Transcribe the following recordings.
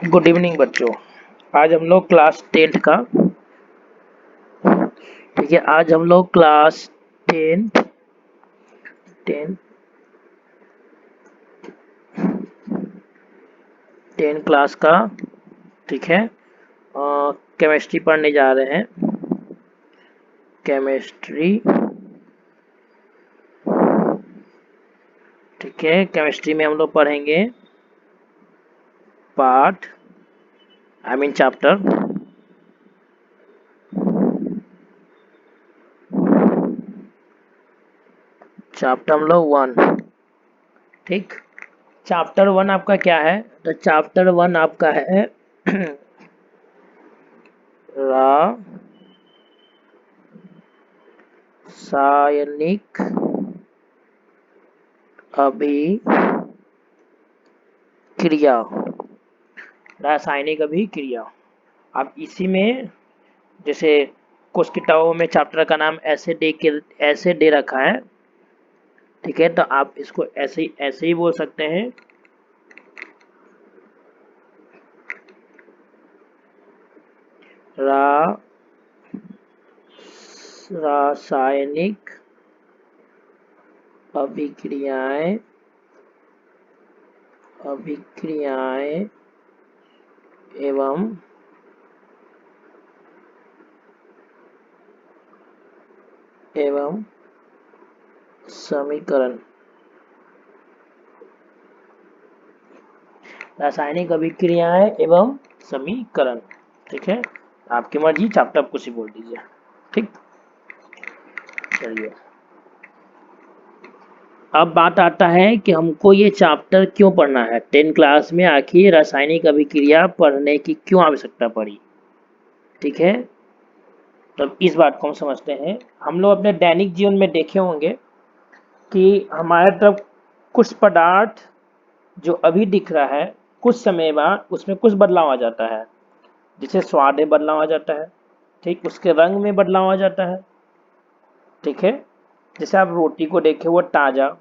Good evening बच्चों। आज हम लोग क्लास 10th का ठीक है। आज हम लोग क्लास 10 क्लास का ठीक है केमिस्ट्री पढ़ने जा रहे हैं। केमिस्ट्री ठीक है। केमिस्ट्री में हम लोग पढ़ेंगे पार्ट चैप्टर हम लोग 1। ठीक, चैप्टर 1 आपका क्या है? तो चैप्टर 1 आपका है रासायनिक अभिक्रिया। रासायनिक अभिक्रिया। अब इसी में जैसे कुछ किताबों में चैप्टर का नाम ऐसे दे रखा है, ठीक है, तो आप इसको ऐसे ही बोल सकते हैं। रासायनिक अभिक्रियाएं एवं समीकरण। रासायनिक अभिक्रियाएं एवं समीकरण। ठीक है, आपकी मर्जी, चैप्टर कुछ ही बोल दीजिए। ठीक, चलिए अब बात आता है कि हमको ये चैप्टर क्यों पढ़ना है। 10 क्लास में आखिर रासायनिक अभिक्रिया पढ़ने की क्यों आवश्यकता पड़ी। ठीक है, तो इस बात को हम समझते हैं। हम लोग अपने दैनिक जीवन में देखे होंगे कि हमारे तरफ कुछ पदार्थ जो अभी दिख रहा है, कुछ समय बाद उसमें कुछ बदलाव आ जाता है। जैसे स्वाद में बदलाव आ जाता है, ठीक, उसके रंग में बदलाव आ जाता है। ठीक है, जैसे आप रोटी को देखें, वो ताज़ा,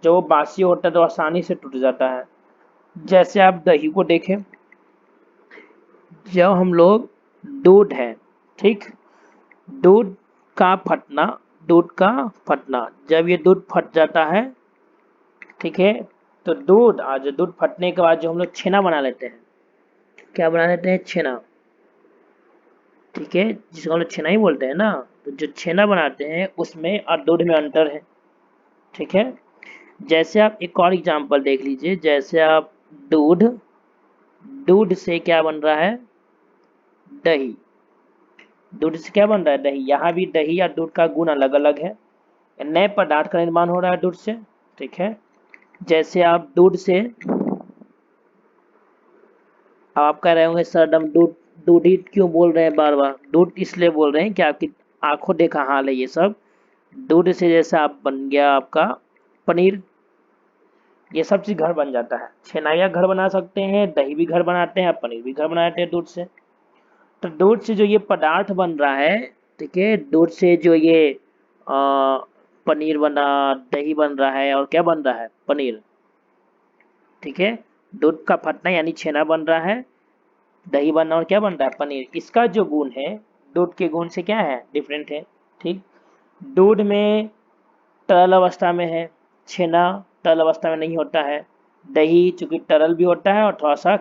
जब वो बासी होता है तो आसानी से टूट जाता है। जैसे आप दही को देखें, जब हम लोग दूध है, ठीक, दूध का फटना जब ये दूध फट जाता है, ठीक है, तो दूध फटने के बाद जो हम लोग छेना बना लेते हैं, क्या बना लेते हैं? छेना। ठीक है, जिसको हम लोग छेना ही बोलते हैं ना। तो जो छेना बनाते हैं उसमें और दूध में अंतर है। ठीक है, जैसे आप एक और एग्जांपल देख लीजिए। जैसे आप दूध दूध से क्या बन रहा है? दही। दूध से क्या बन रहा है? दही। यहाँ भी दही या दूध का गुण अलग अलग है। नए पदार्थ का निर्माण हो रहा है दूध से। ठीक है, जैसे आप दूध से, अब आप कह रहे होंगे सर हम दूध दूध ही क्यों बोल रहे हैं बार बार? दूध इसलिए बोल रहे हैं कि आपकी आंखों देखा हाल है ये सब। दूध से जैसे आप बन गया आपका पनीर, ये सब चीज घर बन जाता है। छेनाया घर बना सकते हैं, दही भी घर बनाते हैं, पनीर भी घर बनाते हैं दूध से। तो दूध से जो ये पदार्थ बन रहा है, ठीक है, दूध से जो ये पनीर बना, दही बन रहा है, और क्या बन रहा है? पनीर। ठीक है, दूध का फटना यानी छेना बन रहा है, दही बनना, और क्या बन रहा है? पनीर। इसका जो गुण है दूध के गुण से क्या है? डिफरेंट है। ठीक, दूध में तरल अवस्था में है, छेना तरल अवस्था में नहीं होता है। दही चूंकि तरल भी होता है और थोड़ा सा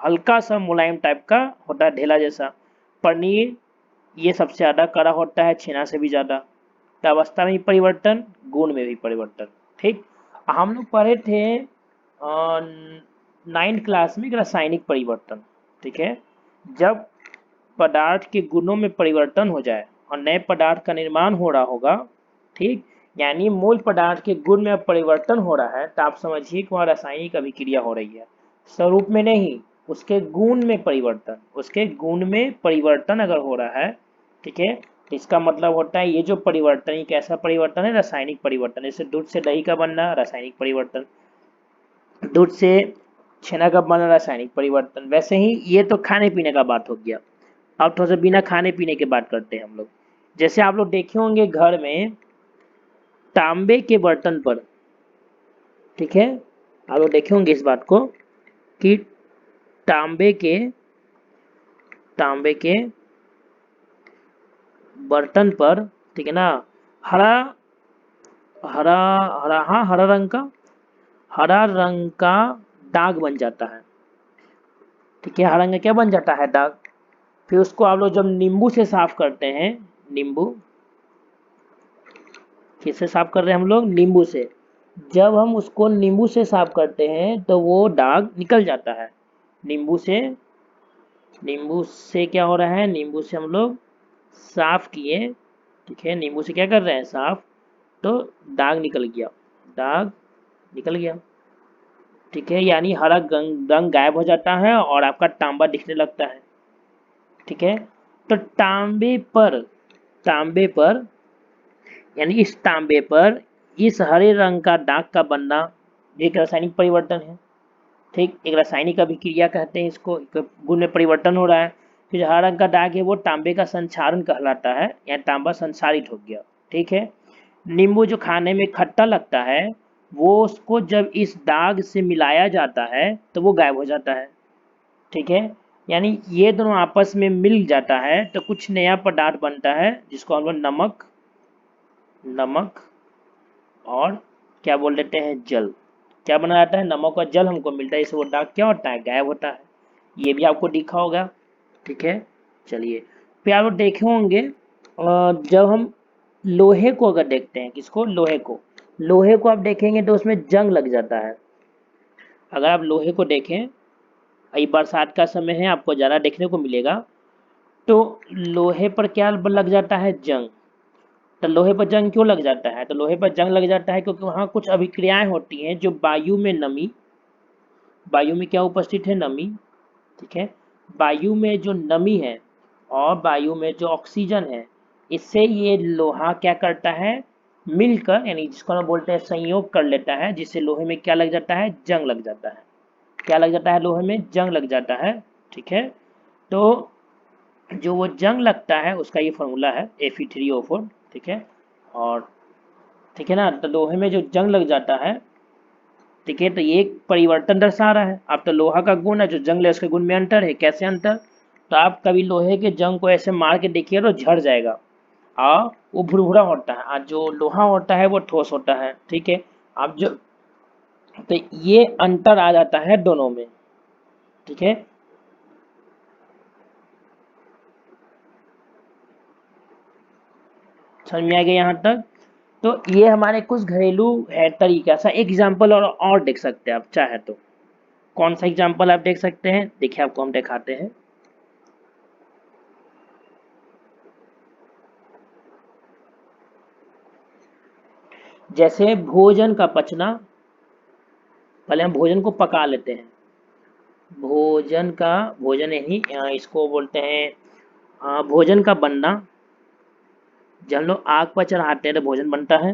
हल्का सा मुलायम टाइप का होता है, ढेला जैसा। पनीर ये सबसे ज़्यादा कड़ा होता है, छेना से भी ज़्यादा। तो अवस्था में भी परिवर्तन, गुण में भी परिवर्तन। ठीक, हम लोग पढ़े थे 9th क्लास में रासायनिक परिवर्तन। ठीक है, जब पदार्थ के गुणों में परिवर्तन हो जाए और नए पदार्थ का निर्माण हो रहा होगा, ठीक, यानी मूल पदार्थ के गुण में अब परिवर्तन हो रहा है, तो आप समझिए कि वहाँ रासायनिक अभिक्रिया हो रही है। स्वरूप में नहीं, उसके गुण में परिवर्तन। उसके गुण में परिवर्तन अगर हो रहा है, ठीक है, तो इसका मतलब होता है ये जो परिवर्तन, ये कैसा परिवर्तन है? रासायनिक परिवर्तन। जैसे दूध से दही का बनना, रासायनिक परिवर्तन। दूध से छेना का बनना, रासायनिक परिवर्तन। वैसे ही ये तो खाने पीने का बात हो गया। अब थोड़ा सा बिना खाने पीने की बात करते हैं हम लोग। जैसे आप लोग देखे होंगे घर में तांबे के बर्तन पर, ठीक है, आप लोग देखे होंगे इस बात को कि तांबे के बर्तन पर, ठीक है ना, हरा हरा हरा हाँ हरा रंग का दाग बन जाता है। ठीक है, हरा रंग का क्या बन जाता है? दाग। फिर उसको आप लोग जब नींबू से साफ करते हैं, नींबू किससे साफ कर रहे हैं हम लोग? नींबू से। जब हम उसको नींबू से साफ करते हैं तो वो दाग निकल जाता है। नींबू से क्या हो रहा है? नींबू से हम लोग साफ किए, ठीक है, नींबू से क्या कर रहे हैं? साफ। तो दाग निकल गया, दाग निकल गया। ठीक है, यानी हरा रंग गायब हो जाता है और आपका तांबा दिखने लगता है। ठीक है, तो तांबे पर यानी इस तांबे पर इस हरे रंग का दाग का बनना एक रासायनिक परिवर्तन है। ठीक, एक रासायनिक अभिक्रिया कहते हैं इसको, गुण में परिवर्तन हो रहा है। फिर जो हरा रंग का दाग है वो तांबे का संक्षारण कहलाता है, या तांबा संसारित हो गया। ठीक है, नींबू जो खाने में खट्टा लगता है वो उसको जब इस दाग से मिलाया जाता है तो वो गायब हो जाता है। ठीक है, यानी ये दोनों आपस में मिल जाता है तो कुछ नया पदार्थ बनता है जिसको हम लोग नमक और क्या बोल देते हैं? जल। क्या बना जाता है? नमक और जल हमको मिलता है, इससे वो दाग क्या होता है? गायब होता है। ये भी आपको दिखा होगा। ठीक है, चलिए, फिर आप लोग देखे होंगे जब हम लोहे को अगर देखते हैं, किसको? लोहे को आप देखेंगे तो उसमें जंग लग जाता है। अगर आप लोहे को देखें, अभी बरसात का समय है, आपको ज़्यादा देखने को मिलेगा, तो लोहे पर क्या लग जाता है? जंग। तो लोहे पर जंग क्यों लग जाता है? तो लोहे पर जंग लग जाता है क्योंकि वहाँ कुछ अभिक्रियाएं होती हैं जो वायु में क्या उपस्थित है? नमी। ठीक है, वायु में जो नमी है और वायु में जो ऑक्सीजन है, इससे ये लोहा क्या करता है? मिलकर, यानी जिसको हम बोलते हैं संयोग कर लेता है, जिससे लोहे में क्या लग जाता है? जंग लग जाता है। क्या लग जाता है? लोहे में जंग लग जाता है। ठीक है, तो जो वो जंग लगता है उसका ये फॉर्मूला है Fe3O4। ठीक है, और ठीक है ना, तो लोहे में जो जंग लग जाता है, ठीक है, तो ये एक परिवर्तन दर्शा रहा है। अब तो लोहा का गुण है, जो जंग ले उसके गुण में अंतर है। कैसे अंतर? तो आप कभी लोहे के जंग को ऐसे मार के देखिए तो झड़ जाएगा, और वो भुरभुरा होता है, और जो लोहा होता है वो ठोस होता है। ठीक है, अब जो तो ये अंतर आ जाता है दोनों में। ठीक है, समझ में आ गया यहाँ तक? तो ये हमारे कुछ घरेलू है तरीका सा एग्जाम्पल, और देख सकते हैं आप चाहे तो। कौन सा एग्जाम्पल आप देख सकते हैं? देखिए, आपको हम दिखाते हैं। जैसे भोजन का पचना, पहले हम भोजन को पका लेते हैं। भोजन नहीं, इसको बोलते हैं भोजन का बनना। जब हम लोग आग पर चढ़ाते हैं तो भोजन बनता है।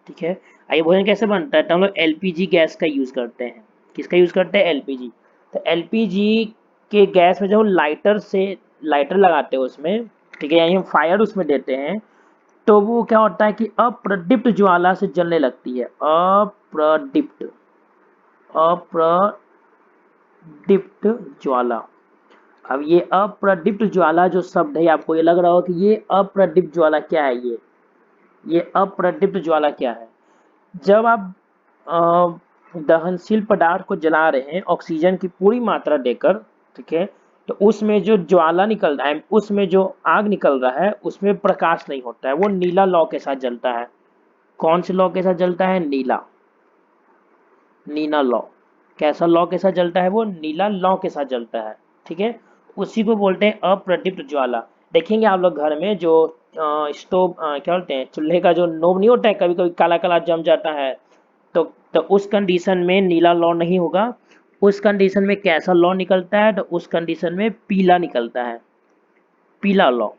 ठीक है, ये भोजन कैसे बनता है? तो हम लोग एलपीजी गैस का यूज़ करते हैं। किसका यूज़ करते हैं? एलपीजी। तो एलपीजी के गैस में जब हम लाइटर लगाते हैं उसमें, ठीक है, यानी हम फायर उसमें देते हैं, तो वो क्या होता है कि अप्रदीप्त ज्वाला से जलने लगती है। अप्रदीप्त ज्वाला। अब ये अप्रदीप्त ज्वाला जो शब्द है, आपको ये लग रहा हो कि ये अप्रदीप्त ज्वाला क्या है? ये अप्रदीप्त ज्वाला क्या है? जब आप दहनशील पदार्थ को जला रहे हैं ऑक्सीजन की पूरी मात्रा देकर, ठीक है, तो उसमें जो ज्वाला निकल रहा है, उसमें जो आग निकल रहा है, उसमें प्रकाश नहीं होता है, वो नीला लौ के साथ जलता है। कौन से लौ के साथ जलता है? नीला लौ। कैसा लौ के साथ जलता है? वो नीला लौ के साथ जलता है। ठीक है, उसी को बोलते हैं अप्रदीप्त ज्वाला। देखेंगे आप लोग घर में जो स्टोव क्या बोलते हैं, चूल्हे का जो नोब नहीं होता है, कभी कभी काला काला जम जाता है, तो उस कंडीशन में नीला लौ नहीं होगा। उस कंडीशन में कैसा लौ निकलता है? तो उस कंडीशन में पीला निकलता है, पीला लौ।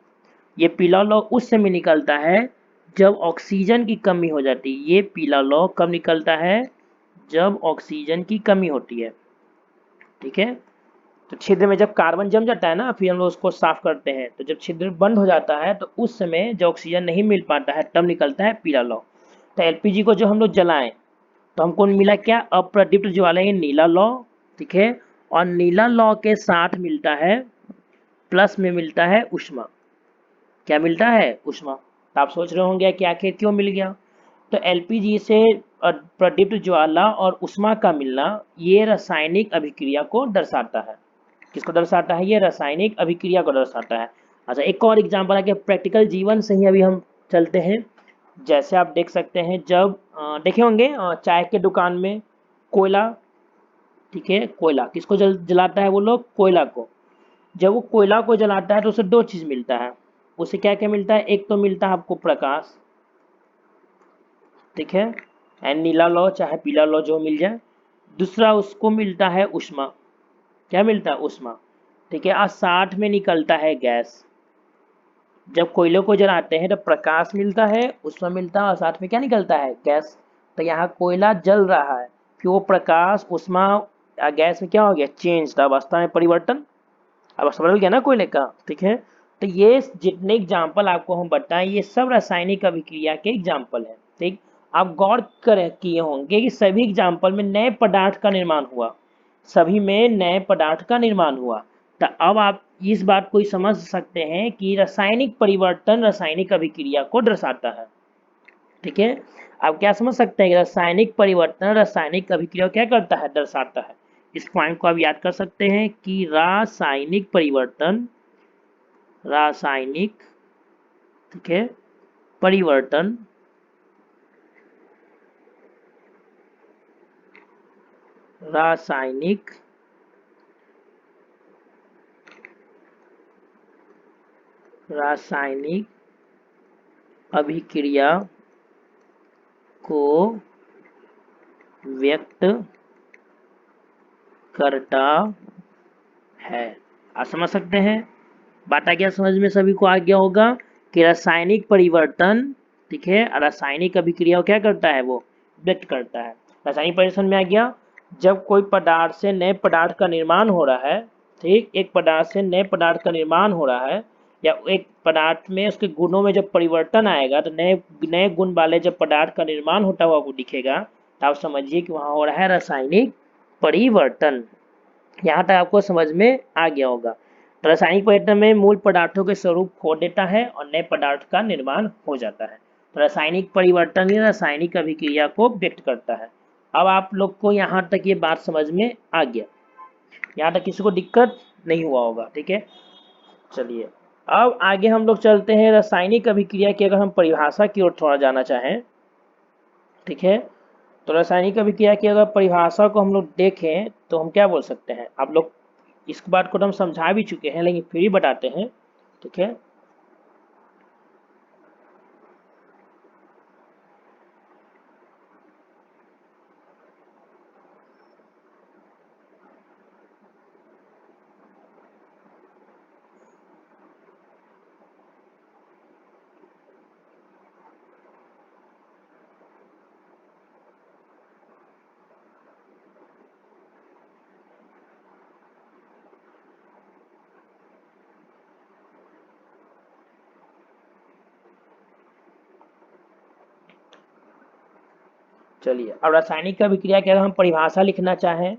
ये पीला लौ उस समय निकलता है जब ऑक्सीजन की कमी हो जाती है। ये पीला लौ कब निकलता है? जब ऑक्सीजन की कमी होती है। ठीक है, तो छिद्र में जब कार्बन जम जाता है ना, फिर हम लोग उसको साफ करते हैं, तो जब छिद्र बंद हो जाता है तो उस समय जब ऑक्सीजन नहीं मिल पाता है तब निकलता है पीला लौ। तो एलपीजी को जो हम लोग जलाएं तो हमको मिला क्या? अप्रदीप्त ज्वाला, ये नीला लौ। ठीक है, और नीला लौ के साथ मिलता है, प्लस में मिलता है ऊष्मा। क्या मिलता है? ऊष्मा। तो आप सोच रहे होंगे कि आखिर क्यों मिल गया। तो एलपीजी से प्रदीप्त ज्वाला और ऊष्मा का मिलना ये रासायनिक अभिक्रिया को दर्शाता है। किसको दर्शाता है? ये रासायनिक अभिक्रिया को दर्शाता है। अच्छा, एक और एग्जांपल है कि प्रैक्टिकल जीवन से ही अभी हम चलते हैं। जैसे आप देख सकते हैं, जब देखे होंगे चाय के दुकान में कोयला, ठीक है, कोयला किसको जलाता है वो लोग? कोयला को। जब वो कोयला को जलाता है तो उसे दो चीज मिलता है। उसे क्या क्या मिलता है? एक तो मिलता है आपको प्रकाश, ठीक है, एंड नीला लौ चाहे पीला लौ जो मिल जाए। दूसरा उसको मिलता है ऊष्मा। क्या मिलता है? ऊष्मा, ठीक है। और साथ में निकलता है गैस। जब कोयले को जलाते हैं तो प्रकाश मिलता है, ऊष्मा मिलता है, और साथ में क्या निकलता है? गैस। तो यहाँ कोयला जल रहा है, फिर वो प्रकाश ऊष्मा गैस में क्या हो गया? चेंज, अवस्था में परिवर्तन, अवस्था बदल गया ना कोयले का, ठीक है। तो ये जितने एग्जाम्पल आपको हम बताएं ये सब रासायनिक अभिक्रिया के एग्जाम्पल है, ठीक। आप गौर करें किए होंगे कि सभी एग्जाम्पल में नए पदार्थ का निर्माण हुआ, सभी में नए पदार्थ का निर्माण हुआ। तो अब आप इस बात को समझ सकते हैं कि रासायनिक परिवर्तन रासायनिक अभिक्रिया को दर्शाता है, ठीक है। आप क्या समझ सकते हैं कि रासायनिक परिवर्तन रासायनिक अभिक्रिया क्या करता है? दर्शाता है। इस पॉइंट को आप याद कर सकते हैं कि रासायनिक परिवर्तन, रासायनिक, ठीक है, परिवर्तन रासायनिक रासायनिक अभिक्रिया को व्यक्त करता है। आप समझ सकते हैं बात? आ गया समझ में? सभी को आ गया होगा कि रासायनिक परिवर्तन, ठीक है, रासायनिक अभिक्रिया क्या करता है? वो व्यक्त करता है। रासायनिक परिवर्तन में आ गया जब कोई पदार्थ से नए पदार्थ का निर्माण हो रहा है, ठीक, एक पदार्थ से नए पदार्थ का निर्माण हो रहा है, या एक पदार्थ में उसके गुणों में जब परिवर्तन आएगा तो नए नए गुण वाले जब पदार्थ का निर्माण होता हुआ आपको दिखेगा, तो आप समझिए कि वहां हो रहा है रासायनिक परिवर्तन। यहाँ तक आपको समझ में आ गया होगा। तो रासायनिक परिवर्तन में मूल पदार्थों के स्वरूप खो देता है और नए पदार्थ का निर्माण हो जाता है। तो रासायनिक परिवर्तन ही रासायनिक अभिक्रिया को व्यक्त करता है। अब आप लोग को यहाँ तक ये बात समझ में आ गया, यहाँ तक किसी को दिक्कत नहीं हुआ होगा, ठीक है। चलिए अब आगे हम लोग चलते हैं रासायनिक अभिक्रिया की अगर हम परिभाषा की ओर थोड़ा जाना चाहें, ठीक है। तो रासायनिक अभिक्रिया की अगर परिभाषा को हम लोग देखें तो हम क्या बोल सकते हैं? आप लोग इस बात को तो हम समझा भी चुके हैं लेकिन फिर भी बताते हैं, ठीक है। चलिए अब रासायनिक अभिक्रिया की अगर हम परिभाषा लिखना चाहें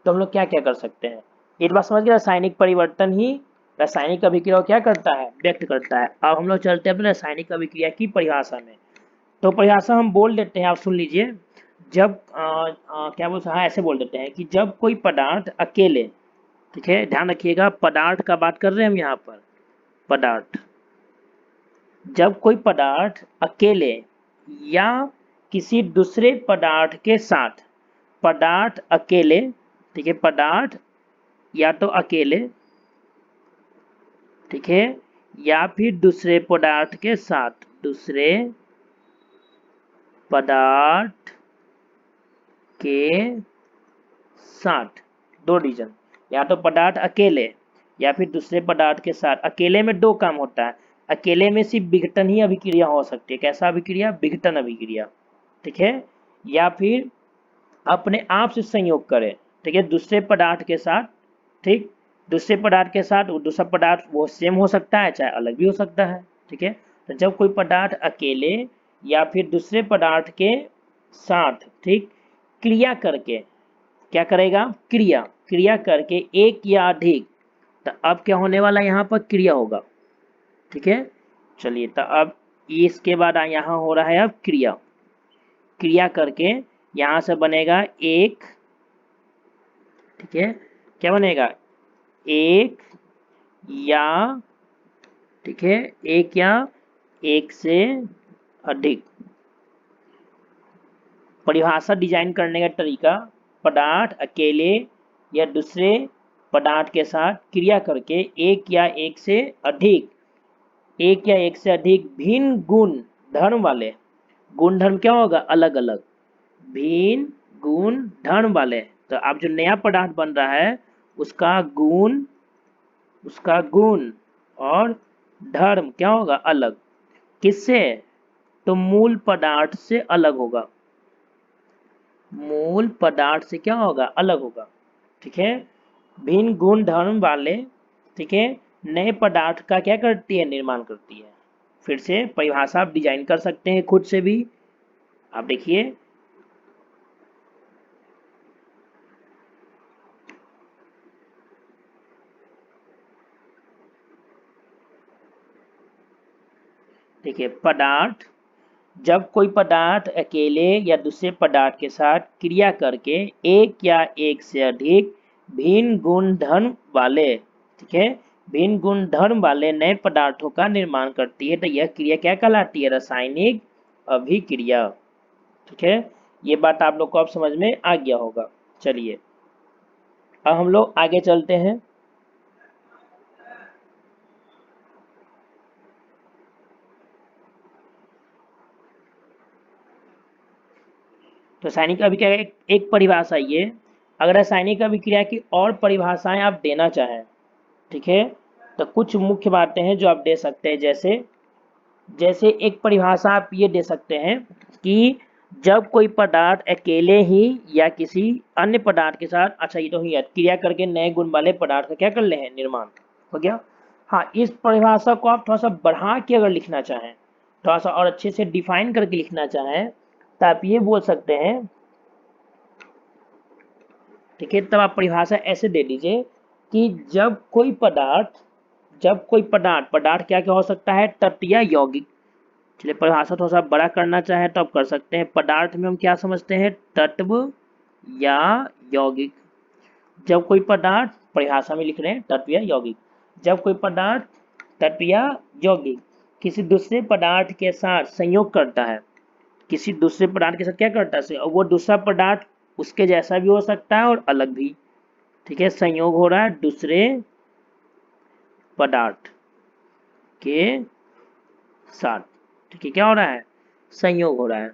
तो हम लोग क्या क्या कर सकते हैं? एक बात समझ गए, रासायनिक परिवर्तन ही रासायनिक अभिक्रिया को क्या करता है? व्यक्त करता है। अब हम लोग चलते हैं अपने रासायनिक अभिक्रिया की परिभाषा में। तो परिभाषा हम बोल देते हैं, आप सुन लीजिए। जब क्या बोलते हैं, हाँ ऐसे बोल देते हैं कि जब कोई पदार्थ अकेले, ठीक है, ध्यान रखिएगा पदार्थ का बात कर रहे हैं हम यहाँ पर, पदार्थ, जब कोई पदार्थ अकेले या किसी दूसरे पदार्थ के साथ, पदार्थ अकेले, ठीक है, पदार्थ या तो अकेले, ठीक है, या फिर दूसरे पदार्थ के साथ, दूसरे पदार्थ के साथ, दो रीजन, या तो पदार्थ अकेले या फिर दूसरे पदार्थ के साथ। अकेले में दो काम होता है, अकेले में सिर्फ विघटन ही अभिक्रिया हो सकती है। कैसा अभिक्रिया? विघटन अभिक्रिया, ठीक है, या फिर अपने आप से संयोग करें, ठीक है, दूसरे पदार्थ के साथ, ठीक, दूसरे पदार्थ के साथ, वो दूसरा पदार्थ वो सेम हो सकता है चाहे अलग भी हो सकता है, ठीक है। तो जब कोई पदार्थ अकेले या फिर दूसरे पदार्थ के साथ, ठीक, क्रिया करके, क्या करेगा, क्रिया, क्रिया करके एक या अधिक, तो अब क्या होने वाला यहाँ पर क्रिया होगा। ठीक है, चलिए तो अब इसके बाद यहाँ हो रहा है अब क्रिया, क्रिया करके यहाँ से बनेगा एक, ठीक है, क्या बनेगा, एक या, ठीक है, एक या एक से अधिक। परिभाषा डिजाइन करने का तरीका, पदार्थ अकेले या दूसरे पदार्थ के साथ क्रिया करके एक या एक से अधिक, एक या एक से अधिक भिन्न गुण धर्म वाले, गुण धर्म क्या होगा, अलग अलग, भिन्न गुण धर्म वाले। तो अब जो नया पदार्थ बन रहा है उसका गुण और धर्म क्या होगा, अलग, किससे, तो मूल पदार्थ से अलग होगा, मूल पदार्थ से क्या होगा, अलग होगा। ठीक है, भिन्न गुण धर्म वाले, ठीक है, नए पदार्थ का क्या करती है, निर्माण करती है। फिर से परिभाषा आप डिजाइन कर सकते हैं खुद से भी। आप देखिए, देखिए पदार्थ, जब कोई पदार्थ अकेले या दूसरे पदार्थ के साथ क्रिया करके एक या एक से अधिक भिन्न गुण धर्म वाले, ठीक है, भिन्न गुण धर्म वाले नए पदार्थों का निर्माण करती है, तो यह क्रिया क्या कहलाती है, रासायनिक अभिक्रिया। ठीक है, ये बात आप लोग को अब समझ में आ गया होगा। चलिए अब हम लोग आगे चलते हैं। तो रासायनिक अभिक्रिया एक परिभाषा ये, अगर रासायनिक अभिक्रिया की और परिभाषाएं आप देना चाहें, ठीक है, तो कुछ मुख्य बातें हैं जो आप दे सकते हैं। जैसे जैसे एक परिभाषा आप ये दे सकते हैं कि जब कोई पदार्थ अकेले ही या किसी अन्य पदार्थ के साथ, अच्छा ये तो ही क्रिया करके नए गुण वाले पदार्थ का क्या कर ले हैं, निर्माण हो गया। हाँ, इस परिभाषा को आप थोड़ा सा बढ़ा के अगर लिखना चाहें, थोड़ा सा और अच्छे से डिफाइन करके लिखना चाहें, तो आप ये बोल सकते हैं, ठीक है, तब आप परिभाषा ऐसे दे दीजिए कि जब कोई पदार्थ, पदार्थ क्या क्या हो सकता है, तत्व या यौगिक। चलिए परिभाषा थोड़ा सा बड़ा करना चाहे तो आप कर सकते हैं। पदार्थ में हम क्या समझते हैं, तत्व या यौगिक। जब कोई पदार्थ, परिभाषा में लिख रहे हैं तत्व या यौगिक, जब कोई पदार्थ तत्व या यौगिक किसी दूसरे पदार्थ के साथ संयोग करता है, किसी दूसरे पदार्थ के साथ क्या करता है, और वो दूसरा पदार्थ उसके जैसा भी हो सकता है और अलग भी। ठीक है, संयोग हो रहा है दूसरे पदार्थ के साथ। ठीक है, क्या हो रहा है, संयोग हो रहा है,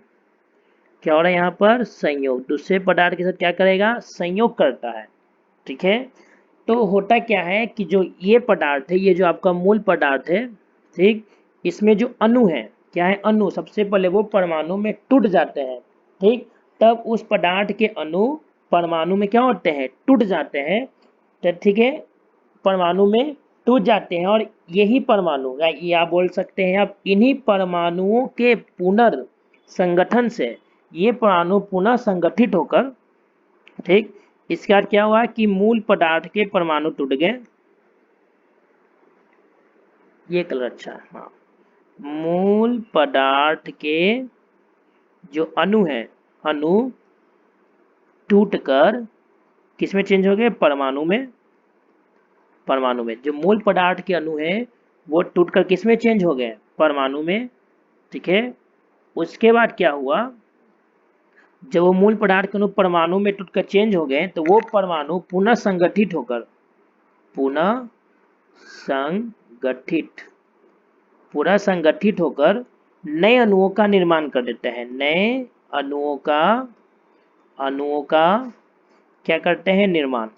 क्या हो रहा है यहाँ पर, संयोग, दूसरे पदार्थ के साथ क्या करेगा, संयोग करता है। ठीक है, तो होता क्या है कि जो ये पदार्थ है, ये जो आपका मूल पदार्थ है, ठीक, इसमें जो अणु है, क्या है, अणु सबसे पहले वो परमाणु में टूट जाते हैं। ठीक, तब उस पदार्थ के अणु परमाणु में क्या होते हैं, टूट जाते हैं। तो ठीक है, परमाणु में टूट जाते हैं, और यही परमाणु, या आप बोल सकते हैं आप, इन्हीं परमाणुओं के पुनर्संगठन से ये परमाणु पुनः संगठित होकर, ठीक, इसके बाद क्या हुआ कि मूल पदार्थ के परमाणु टूट गए, ये कलर अच्छा है, हाँ, मूल पदार्थ के जो अणु है, अणु टूटकर किसमें चेंज हो गए, परमाणु में, परमाणु में, जो मूल पदार्थ के अणु है वो टूटकर किसमें चेंज हो गए, परमाणु में। ठीक है, उसके बाद क्या हुआ, जब वो मूल पदार्थ के अणु परमाणु में टूटकर चेंज हो गए, तो वो परमाणु पुनः संगठित होकर, पुनः संगठित, पूरा संगठित होकर नए अणुओं का निर्माण कर देते हैं। नए अणुओं का क्या करते हैं, निर्माण,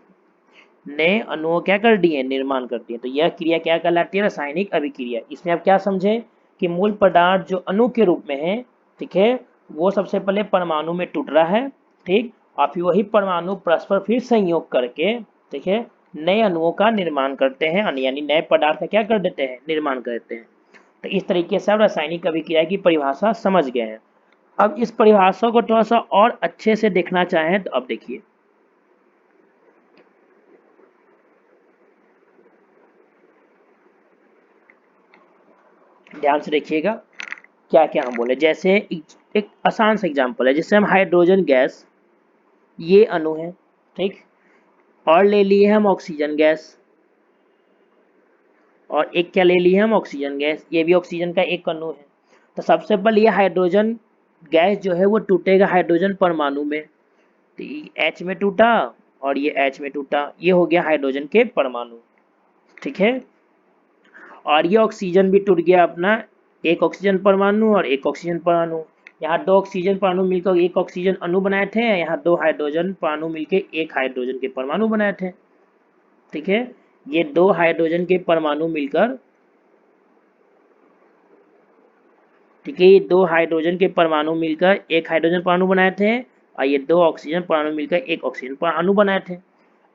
नए अणुओं क्या कर दिए, निर्माण करती है। तो यह क्रिया क्या कहलाती है, रासायनिक अभिक्रिया। इसमें आप क्या समझे कि मूल पदार्थ जो अणु के रूप में है, ठीक है, वो सबसे पहले परमाणु में टूट रहा है, ठीक, और फिर वही परमाणु परस्पर फिर संयोग करके, ठीक है, नए अणुओं का निर्माण करते हैं, यानी नए पदार्थ का क्या कर देते हैं, निर्माण करते हैं। तो इस तरीके से आप रासायनिक अभिक्रिया की परिभाषा समझ गए हैं। अब इस परिभाषा को थोड़ा सा और अच्छे से देखना चाहें तो अब देखिए, ध्यान से देखिएगा क्या क्या हम बोले। जैसे एक आसान सा एग्जांपल है, जैसे हम हाइड्रोजन गैस ये अणु है, ठीक, और ले लिए हम ऑक्सीजन गैस, और एक क्या ले लिए हम ऑक्सीजन गैस, ये भी ऑक्सीजन का एक अणु है। तो सबसे पहले ये हाइड्रोजन गैस जो है वो टूटेगा हाइड्रोजन परमाणु में, तो H में टूटा और ये H में टूटा, ये हो गया हाइड्रोजन के परमाणु, ठीक है। और ये ऑक्सीजन भी टूट गया अपना, एक ऑक्सीजन परमाणु और एक ऑक्सीजन परमाणु। यहाँ दो ऑक्सीजन परमाणु मिलकर एक ऑक्सीजन अणु बनाए थे, यहाँ दो हाइड्रोजन परमाणु मिलकर एक हाइड्रोजन के परमाणु बनाए थे, ठीक है। ये दो हाइड्रोजन के परमाणु मिलकर, ठीक है, ये दो हाइड्रोजन के परमाणु मिलकर एक हाइड्रोजन परमाणु बनाए थे, और ये दो ऑक्सीजन परमाणु मिलकर एक ऑक्सीजन परमाणु बनाए थे।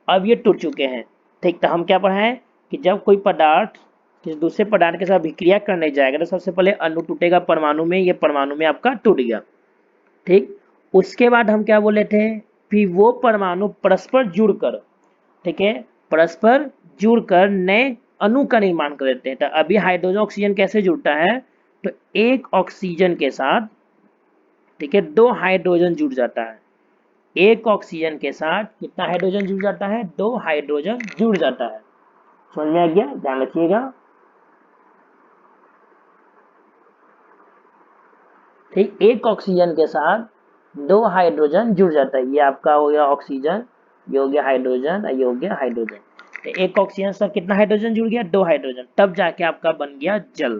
अब ये टूट चुके हैं, ठीक। तो हम क्या पढ़ाएं कि जब कोई पदार्थ किसी दूसरे पदार्थ के साथ अभिक्रिया करने जाएगा तो सबसे पहले अणु टूटेगा परमाणु में, ये परमाणु में आपका टूट गया, ठीक। उसके बाद हम क्या बोले थे, फिर वो परमाणु परस्पर जुड़कर, ठीक है, परस्पर जुड़कर नए अणु का निर्माण कर देते हैं। तो अभी हाइड्रोजन ऑक्सीजन कैसे जुड़ता है, तो एक ऑक्सीजन के साथ, ठीक है, दो हाइड्रोजन जुड़ जाता है। एक ऑक्सीजन के साथ कितना हाइड्रोजन जुड़ जाता है, दो हाइड्रोजन जुड़ जाता है। समझ में आ गया, ध्यान रखिएगा, ठीक। एक ऑक्सीजन के साथ दो हाइड्रोजन जुड़ जाता है, ये आपका हो गया ऑक्सीजन, ये हो गया हाइड्रोजन, ये हो गया हाइड्रोजन। तो एक ऑक्सीजन से कितना हाइड्रोजन जुड़ गया, दो हाइड्रोजन, तब जाके आपका बन गया जल।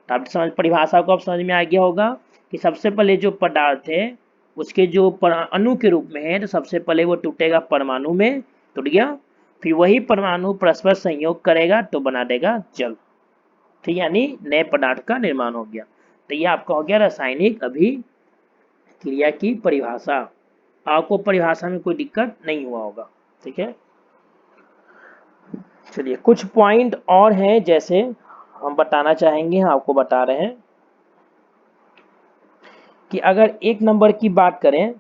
तो आप समझ, परिभाषा को आप समझ में आ गया होगा कि सबसे पहले जो पदार्थ है उसके जो अणु के रूप में है, तो सबसे पहले वो टूटेगा परमाणु में, टूट गया, फिर वही परमाणु परस्पर संयोग करेगा तो बना देगा जल, ठीक, यानी नए पदार्थ का निर्माण हो गया। तो ये आपका हो गया रासायनिक अभिक्रिया की परिभाषा। आपको परिभाषा में कोई दिक्कत नहीं हुआ होगा, ठीक है। चलिए कुछ पॉइंट और हैं, जैसे हम बताना चाहेंगे, हम आपको बता रहे हैं कि अगर एक नंबर की बात करें,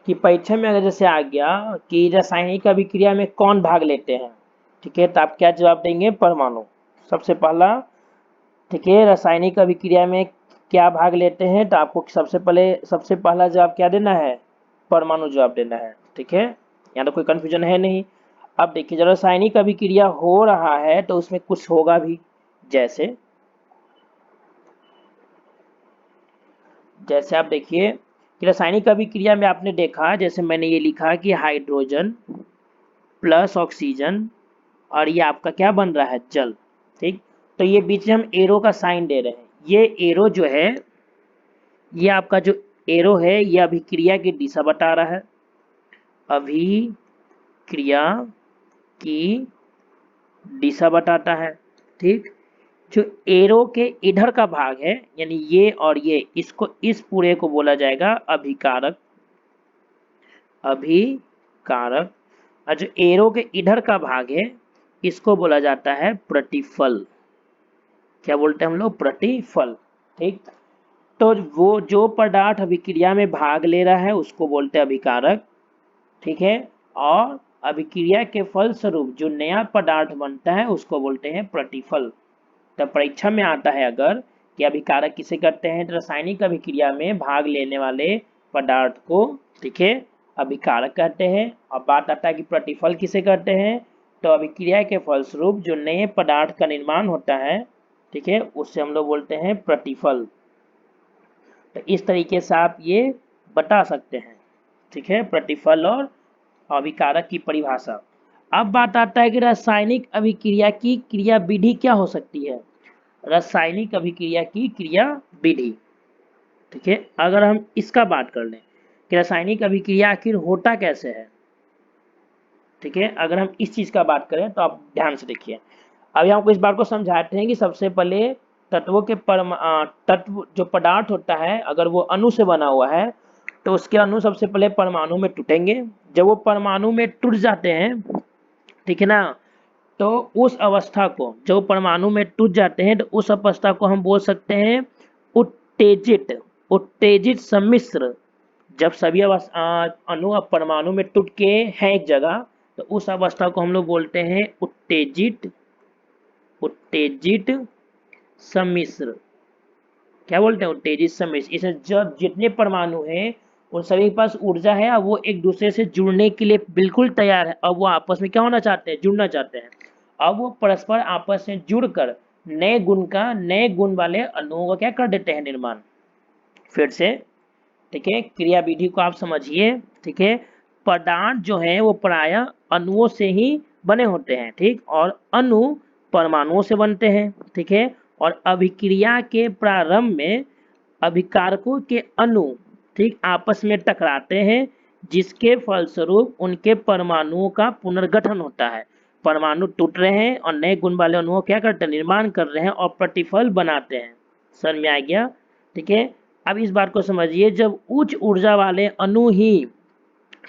कि परीक्षा में अगर जैसे आ गया कि रासायनिक अभिक्रिया में कौन भाग लेते हैं, ठीक है, तो आप क्या जवाब देंगे, परमाणु सबसे पहला, ठीक है। रासायनिक अभिक्रिया में क्या भाग लेते हैं, तो आपको सबसे पहला जवाब क्या देना है, परमाणु जवाब देना है, ठीक है। यहाँ तो कोई कंफ्यूजन है नहीं। अब देखिए जब रासायनिक अभिक्रिया हो रहा है तो उसमें कुछ होगा भी, जैसे जैसे आप देखिए कि रासायनिक अभिक्रिया में आपने देखा, जैसे मैंने ये लिखा कि हाइड्रोजन प्लस ऑक्सीजन, और ये आपका क्या बन रहा है, जल, ठीक। तो ये बीच में हम एरो का साइन दे रहे हैं, ये एरो जो है, ये आपका जो एरो है ये अभिक्रिया की दिशा बता रहा है, अभिक्रिया की दिशा बताता है, ठीक। जो एरो के इधर का भाग है, यानी ये और ये, इसको, इस पूरे को बोला जाएगा अभिकारक, अभिकारक। और जो एरो के इधर का भाग है इसको बोला जाता है प्रतिफल, क्या बोलते हैं हम लोग, प्रतिफल, ठीक। तो वो जो पदार्थ अभिक्रिया में भाग ले रहा है उसको बोलते हैं अभिकारक, ठीक है। और अभिक्रिया के फलस्वरूप जो नया पदार्थ बनता है उसको बोलते हैं प्रतिफल। तो परीक्षा में आता है अगर कि अभिकारक किसे कहते हैं, तो रासायनिक अभिक्रिया में भाग लेने वाले पदार्थ को, ठीक है, अभिकारक कहते हैं। और बात आता है कि प्रतिफल किसे कहते हैं, तो अभिक्रिया के फलस्वरूप जो नए पदार्थ का निर्माण होता है, ठीक है, उससे हम लोग बोलते हैं प्रतिफल। तो इस तरीके से आप ये बता सकते हैं, ठीक है, प्रतिफल और अभिकारक की परिभाषा। अब बात आता है कि रासायनिक अभिक्रिया की क्रिया विधि क्या हो सकती है। रासायनिक अभिक्रिया की क्रिया विधि, ठीक है। अगर हम इसका बात कर लें कि रासायनिक अभिक्रिया आखिर होता कैसे है, ठीक है, अगर हम इस चीज का बात करें तो आप ध्यान से देखिए। अभी हमको इस बात को समझाते हैं कि सबसे पहले तत्वों के तत्व जो पदार्थ होता है अगर वो अणु से बना हुआ है तो उसके अणु सबसे पहले परमाणु में टूटेंगे। जब वो परमाणु में टूट जाते हैं, ठीक है ना, तो उस अवस्था को, जब परमाणु में टूट जाते हैं तो उस अवस्था को हम बोल सकते हैं उत्तेजित, उत्तेजित सम्मिश्र। जब सभी अणु अब परमाणु में टूट के हैं एक जगह तो उस अवस्था को हम लोग बोलते हैं उत्तेजित, उत्तेजित सम्मिश्र। क्या बोलते हैं, उत्तेजित सम्मिश्र। इसे जब जितने परमाणु हैं उन सभी के पास ऊर्जा है, अब वो एक दूसरे से जुड़ने के लिए बिल्कुल तैयार है। अब वो आपस में क्या होना चाहते हैं, जुड़ना चाहते हैं। अब वो परस्पर आपस में जुड़कर नए गुण वाले अणुओं का क्या कर देते हैं, निर्माण। फिर से, ठीक है, क्रिया विधि को आप समझिए, ठीक है। पदार्थ जो है वो प्रायः अणुओं से ही बने होते हैं, ठीक, और अणु परमाणुओं से बनते हैं, ठीक है। और अभिक्रिया के प्रारंभ में अभिकारकों के अणु, ठीक, आपस में टकराते हैं जिसके फलस्वरूप उनके परमाणुओं का पुनर्गठन होता है। परमाणु टूट रहे हैं और नए गुण वाले अणुओं क्या करते हैं, निर्माण कर रहे हैं और प्रतिफल बनाते हैं। समझ में आ गया, ठीक है। अब इस बात को समझिए, जब उच्च ऊर्जा वाले अणु ही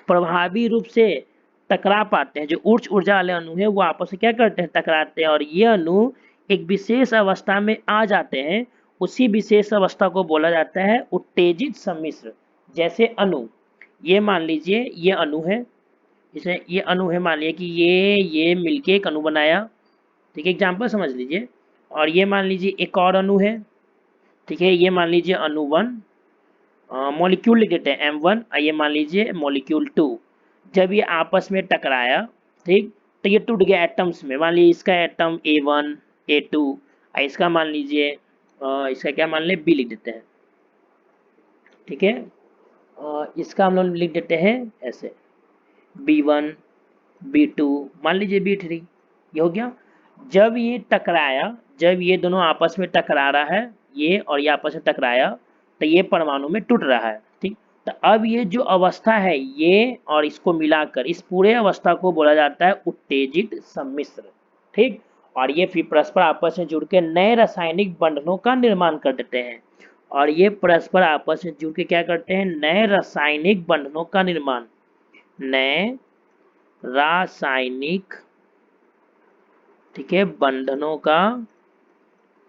प्रभावी रूप से टकरा पाते हैं, जो उच्च ऊर्जा वाले अणु है वो आपस में क्या करते हैं, टकराते हैं और ये अणु एक विशेष अवस्था में आ जाते हैं। उसी विशेष अवस्था को बोला जाता है उत्तेजित सम्मिश्र। जैसे अणु, ये मान लीजिए ये अणु है, जैसे ये अणु है, मान लीजिए कि ये मिलके एक अणु बनाया, ठीक है, एग्जाम्पल समझ लीजिए। और ये मान लीजिए एक और अणु है, ठीक है, ये मान लीजिए अणु 1, मॉलिक्यूल लिख देते हैं M1, ये मान लीजिए मॉलिक्यूल 2। जब ये आपस में टकराया, ठीक, तो ये टूट गया एटम्स में। मान लीजिए इसका एटम A1 A2, इसका मान लीजिए इसका क्या मान ले B लिख देते हैं, ठीक है। इसका हम लोग लिख देते हैं ऐसे B1 B2, मान लीजिए B3, ये हो गया। जब ये टकराया, जब ये दोनों आपस में टकरा रहा है, ये और ये आपस में टकराया तो ये परमाणु में टूट रहा है, ठीक। तो अब ये जो अवस्था है ये और इसको मिलाकर इस पूरे अवस्था को बोला जाता है उत्तेजित सम्मिश्र, ठीक। और ये फिर परस्पर आपस में जुड़ के नए रासायनिक बंधनों का निर्माण कर देते हैं। और ये परस्पर आपस में जुड़ के क्या करते हैं, नए रासायनिक बंधनों का निर्माण, नए रासायनिक, ठीक है, बंधनों का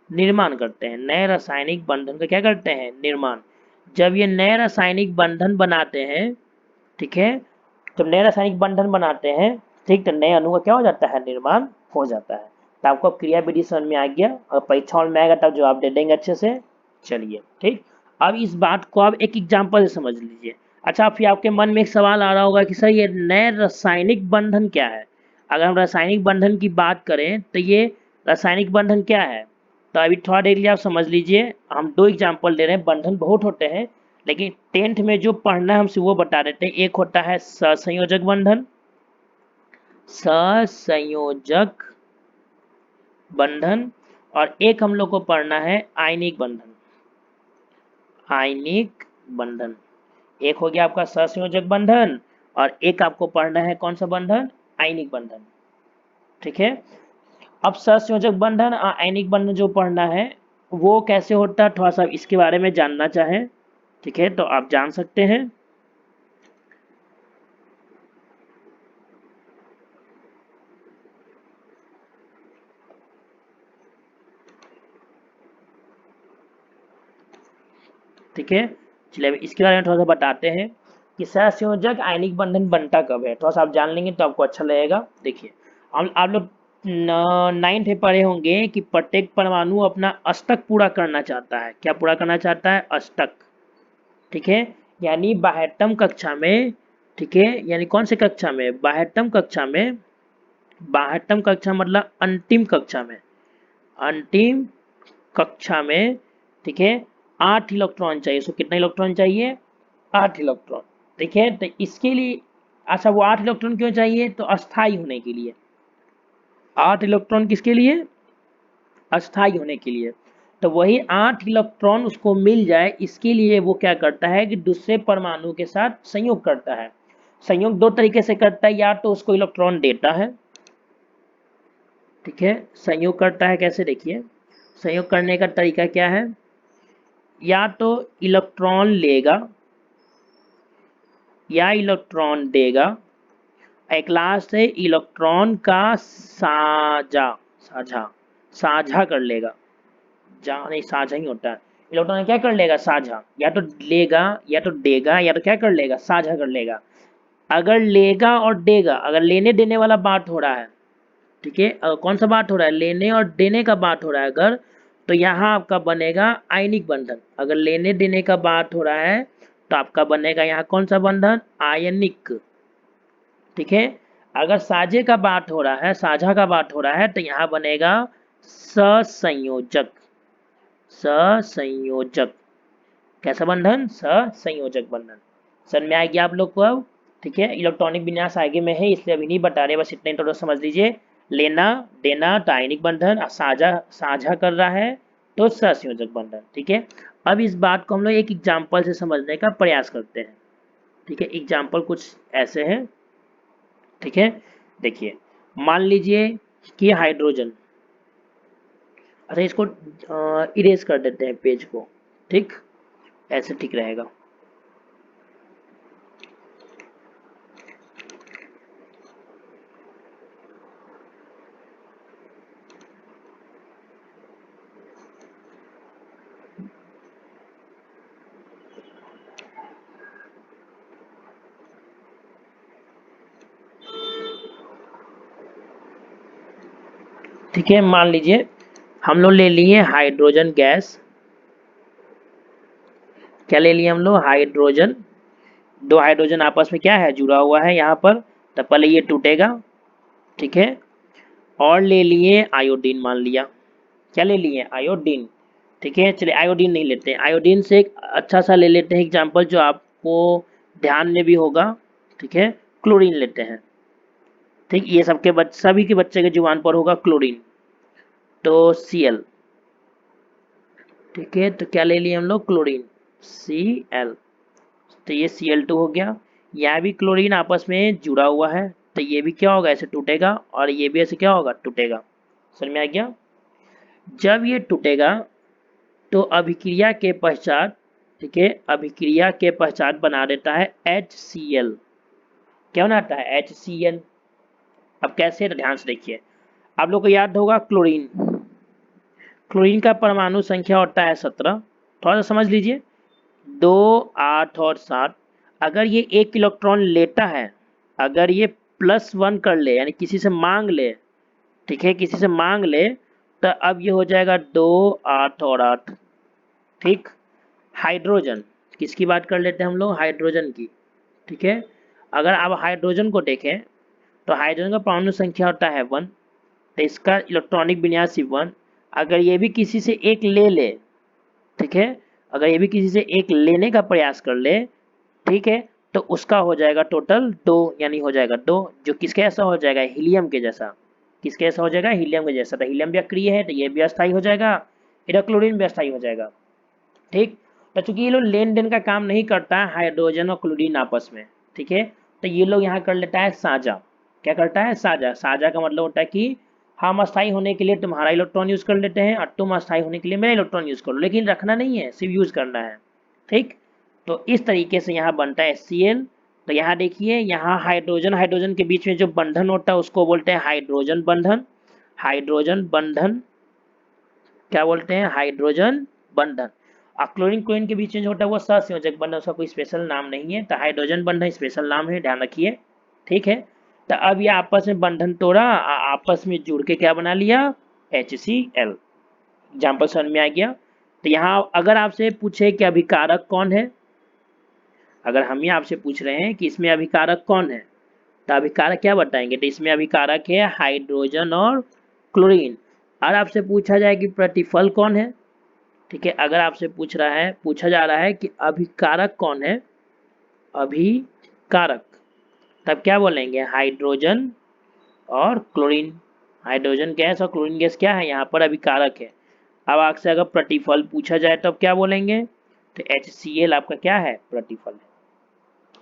निर्माण करते हैं। नए रासायनिक बंधन का क्या करते हैं, निर्माण। जब ये नए रासायनिक बंधन बनाते हैं, ठीक है, जब नए रासायनिक बंधन बनाते हैं, ठीक, तो नए अणु का क्या हो जाता है, निर्माण हो जाता है। तो आपको क्रिया विधि समझ में आ गया और परीक्षाओं में आएगा तब जवाब दे देंगे अच्छे से। चलिए, ठीक। अब इस बात को आप एक एग्जाम्पल से समझ लीजिए। अच्छा, फिर आपके मन में एक सवाल आ रहा होगा कि सर ये नए रासायनिक बंधन क्या है। अगर हम रासायनिक बंधन की बात करें तो ये रासायनिक बंधन क्या है, तो अभी थोड़ा देर लिए आप समझ लीजिए। हम दो एग्जाम्पल दे रहे हैं, बंधन बहुत होते हैं लेकिन 10th में जो पढ़ना है हमसे वो बता देते हैं। एक होता है सहसंयोजक बंधन, सहसंयोजक बंधन, और एक हम लोग को पढ़ना है आयनिक बंधन, आयनिक बंधन। एक हो गया आपका सहसंयोजक बंधन और एक आपको पढ़ना है कौन सा बंधन, आयनिक बंधन, ठीक है। अब सहसंयोजक बंधन और आयनिक बंधन जो पढ़ना है वो कैसे होता है, थोड़ा सा इसके बारे में जानना चाहें, ठीक है, तो आप जान सकते हैं। ठीक है, चलिए अब इसके बारे में थोड़ा सा बताते हैं कि सहसंयोजक आयनिक बंधन बनता कब है। थोड़ा सा आप जान लेंगे तो आपको अच्छा लगेगा। देखिए, हम आप लोग 9th में पढ़े होंगे कि प्रत्येक परमाणु अपना अष्टक पूरा करना चाहता है। क्या पूरा करना चाहता है, अष्टक, ठीक है। यानी बाह्यतम कक्षा में, ठीक है, यानी कौन सी कक्षा में, बाह्यतम कक्षा में, बाह्यतम कक्षा मतलब अंतिम कक्षा में, अंतिम कक्षा में, ठीक है, 8 इलेक्ट्रॉन चाहिए। सो कितना इलेक्ट्रॉन चाहिए, 8 इलेक्ट्रॉन, ठीक है। तो इसके लिए अच्छा, वो 8 इलेक्ट्रॉन क्यों चाहिए? तो अस्थाई होने के लिए। 8 इलेक्ट्रॉन किसके लिए? अस्थाई होने के लिए। तो वही 8 इलेक्ट्रॉन उसको मिल जाए, इसके लिए वो क्या करता है कि दूसरे परमाणु के साथ संयोग करता है। संयोग दो तरीके से करता है, या तो उसको इलेक्ट्रॉन देता है, ठीक है, संयोग करता है कैसे देखिए, संयोग करने का तरीका क्या है, या तो इलेक्ट्रॉन लेगा या इलेक्ट्रॉन देगा, एक लास्ट है इलेक्ट्रॉन का साझा, साझा साझा कर लेगा, जहाँ नहीं साझा ही होता है, इलेक्ट्रॉन क्या कर लेगा, साझा, या तो लेगा या तो देगा या तो क्या कर लेगा, साझा कर लेगा। अगर लेगा और देगा, अगर लेने देने वाला बात हो रहा है, ठीक है, कौन सा बात हो रहा है, लेने और देने का बात हो रहा है अगर, तो यहाँ आपका बनेगा आयनिक बंधन। अगर लेने देने का बात हो रहा है तो आपका बनेगा यहाँ कौन सा बंधन, आयनिक, ठीक है। अगर साझे का बात हो रहा है, साझा का बात हो रहा है, तो यहाँ बनेगा ससंयोजक, ससंयोजक, कैसा बंधन, ससंयोजक बंधन। समझ में आएगी आप लोग को अब, ठीक है। इलेक्ट्रॉनिक विन्यास आगे में है इसलिए अभी नहीं बता रहे, बस इतना इंट्रोडक्शन समझ लीजिए। लेना देना तो आयनिक बंधन, साझा साझा कर रहा है तो सहसंयोजक बंधन, ठीक है। अब इस बात को हम लोग एक एग्जाम्पल से समझने का प्रयास करते हैं, ठीक है। एग्जाम्पल कुछ ऐसे हैं, ठीक है। देखिए, मान लीजिए कि हाइड्रोजन, अच्छा इसको इरेज कर देते हैं पेज को, ठीक, ऐसे ठीक रहेगा। ठीक है, मान लीजिए हम लोग ले लिए हाइड्रोजन गैस, क्या ले लिए हम लोग, हाइड्रोजन, दो हाइड्रोजन आपस में क्या है, जुड़ा हुआ है यहाँ पर, तो पहले ये टूटेगा, ठीक है। और ले लिए आयोडीन, मान लिया, क्या ले लिए, आयोडीन, ठीक है। चलिए आयोडीन नहीं लेते हैं, आयोडीन से एक अच्छा सा ले लेते हैं एग्जाम्पल जो आपको ध्यान में भी होगा, ठीक है, क्लोरीन लेते हैं, ठीक। ये सबके सभी के बच्चे के जुबान पर होगा क्लोरीन, तो Cl, ठीक है। तो क्या ले लिए हम लोग, क्लोरीन, Cl, तो ये Cl2 हो गया। यह भी क्लोरीन आपस में जुड़ा हुआ है, तो ये भी क्या होगा, ऐसे टूटेगा, और ये भी ऐसे क्या होगा, टूटेगा। समझ में आ गया। जब ये टूटेगा तो अभिक्रिया के पश्चात, ठीक है, अभिक्रिया के पश्चात बना देता है HCl, क्या बनाता है, HCl। अब कैसे, तो ध्यान से देखिए, आप लोग को याद होगा क्लोरीन, क्लोरीन का परमाणु संख्या होता है 17, थोड़ा सा समझ लीजिए, 2, 8 और 7। अगर ये एक इलेक्ट्रॉन लेता है, अगर ये +1 कर ले, यानी किसी से मांग ले, ठीक है, किसी से मांग ले, तो अब ये हो जाएगा 2, 8 और 8, ठीक। हाइड्रोजन, किसकी बात कर लेते हैं हम लोग, हाइड्रोजन की, ठीक है। अगर आप हाइड्रोजन को देखें तो हाइड्रोजन का परमाणु संख्या होता है 1, तो इसका इलेक्ट्रॉनिक विन्यास 1। अगर ये भी किसी से एक ले ले, ठीक है, अगर ये भी किसी से एक लेने का प्रयास कर ले, ठीक है, तो उसका हो जाएगा टोटल 2, यानी हो जाएगा 2, जो किसके जैसा हो जाएगा, हीलियम के जैसा, किसके जैसा हो जाएगा, हीलियम के जैसा। तो हीलियम भी अक्रिय है, तो ये भी अस्थायी हो जाएगा, इधर क्लोरीन भी अस्थायी हो जाएगा, ठीक। तो चूंकि ये लोग लेन देन का काम नहीं करता है हाइड्रोजन और क्लोरीन आपस में, ठीक है, तो ये लोग यहाँ कर लेता है साझा, क्या करता है, साझा। साझा का मतलब होता है कि हम अस्थायी होने के लिए तुम्हारा इलेक्ट्रॉन यूज कर लेते हैं और तुम अस्थायी होने के लिए मेरा इलेक्ट्रॉन यूज करो, लेकिन रखना नहीं है, सिर्फ यूज करना है, ठीक। तो इस तरीके से यहाँ बनता है Cl। तो यहाँ देखिए, यहाँ हाइड्रोजन हाइड्रोजन के बीच में जो बंधन होता है उसको बोलते हैं हाइड्रोजन बंधन, हाइड्रोजन बंधन, क्या बोलते हैं, हाइड्रोजन बंधन। और क्लोरीन क्लोरीन के बीच में जो होता है वो सहसंयोजक बंधन, उसका कोई स्पेशल नाम नहीं है, तो हाइड्रोजन बंधन स्पेशल नाम है, ध्यान रखिए, ठीक है। तो अब ये आपस में बंधन तोड़ा, आपस में जुड़ के क्या बना लिया, HCl। एग्जाम्पल समझ में आ गया। तो यहाँ अगर आपसे पूछे कि अभिकारक कौन है, अगर हम ही आपसे पूछ रहे हैं कि इसमें अभिकारक कौन है, तो अभिकारक क्या बताएंगे, तो इसमें अभिकारक है हाइड्रोजन और क्लोरीन। और आपसे पूछा जाए कि प्रतिफल कौन है, ठीक है, अगर आपसे पूछा जा रहा है कि अभिकारक कौन है, अभिकारक, तब क्या बोलेंगे, हाइड्रोजन और क्लोरीन। हाइड्रोजन गैस और क्लोरीन गैस क्या है, यहाँ पर अभिकारक है। अब आपसे अगर प्रतिफल पूछा जाए तो अब क्या बोलेंगे, तो HCl आपका क्या है, प्रतिफल है।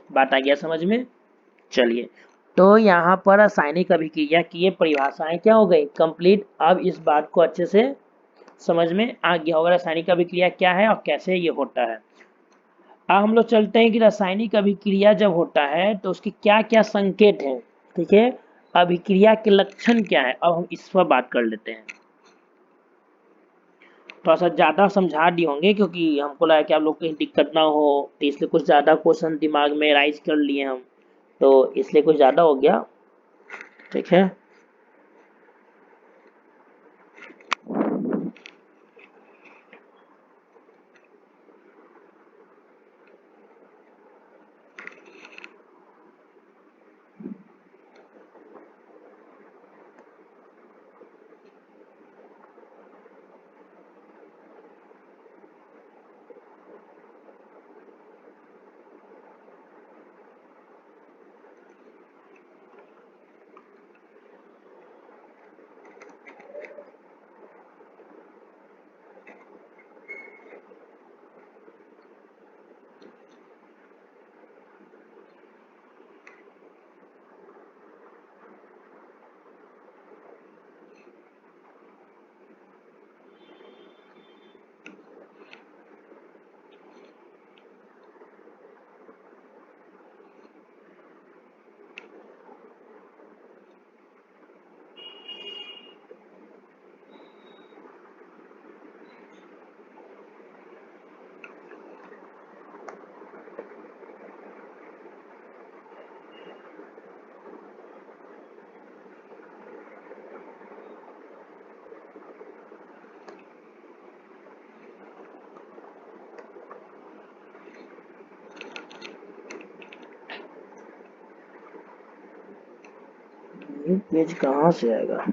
बात आ गया समझ में। चलिए, तो यहाँ पर रासायनिक अभिक्रिया की ये परिभाषाएं क्या हो गई, कंप्लीट। अब इस बात को अच्छे से समझ में आ गया होगा रासायनिक अभिक्रिया क्या है और कैसे ये होता है। अब हम लोग चलते हैं कि रासायनिक अभिक्रिया जब होता है तो उसके क्या क्या संकेत हैं, ठीक है, अभिक्रिया के लक्षण क्या है, अब हम इस पर बात कर लेते हैं। थोड़ा सा ज़्यादा समझा दिए होंगे क्योंकि हमको लगा कि आप लोग कहीं दिक्कत ना हो, तो इसलिए कुछ ज़्यादा क्वेश्चन दिमाग में राइज कर लिए हम, तो इसलिए कुछ ज़्यादा हो गया, ठीक है। ये पेज कहाँ से आएगा,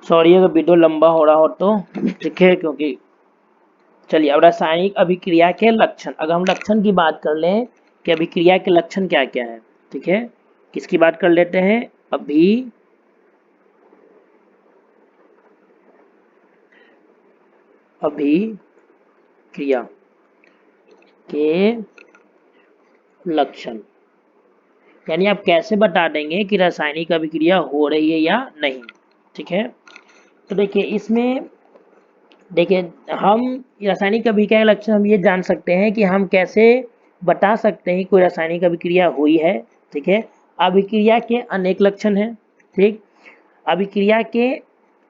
सॉरी अगर वीडियो लंबा हो रहा हो तो, ठीक है, क्योंकि चलिए अब रासायनिक अभिक्रिया के लक्षण, अगर हम लक्षण की बात कर लें कि अभिक्रिया के लक्षण क्या क्या है, ठीक है, किसकी बात कर लेते हैं, अभिक्रिया के लक्षण, यानी आप कैसे बता देंगे कि रासायनिक अभिक्रिया हो रही है या नहीं, ठीक है। तो देखिए इसमें, देखिए हम रासायनिक अभिक्रिया के लक्षण हम ये जान सकते हैं कि हम कैसे बता सकते हैं कोई रासायनिक अभिक्रिया हुई है, ठीक है। अभिक्रिया के अनेक लक्षण हैं, ठीक, अभिक्रिया के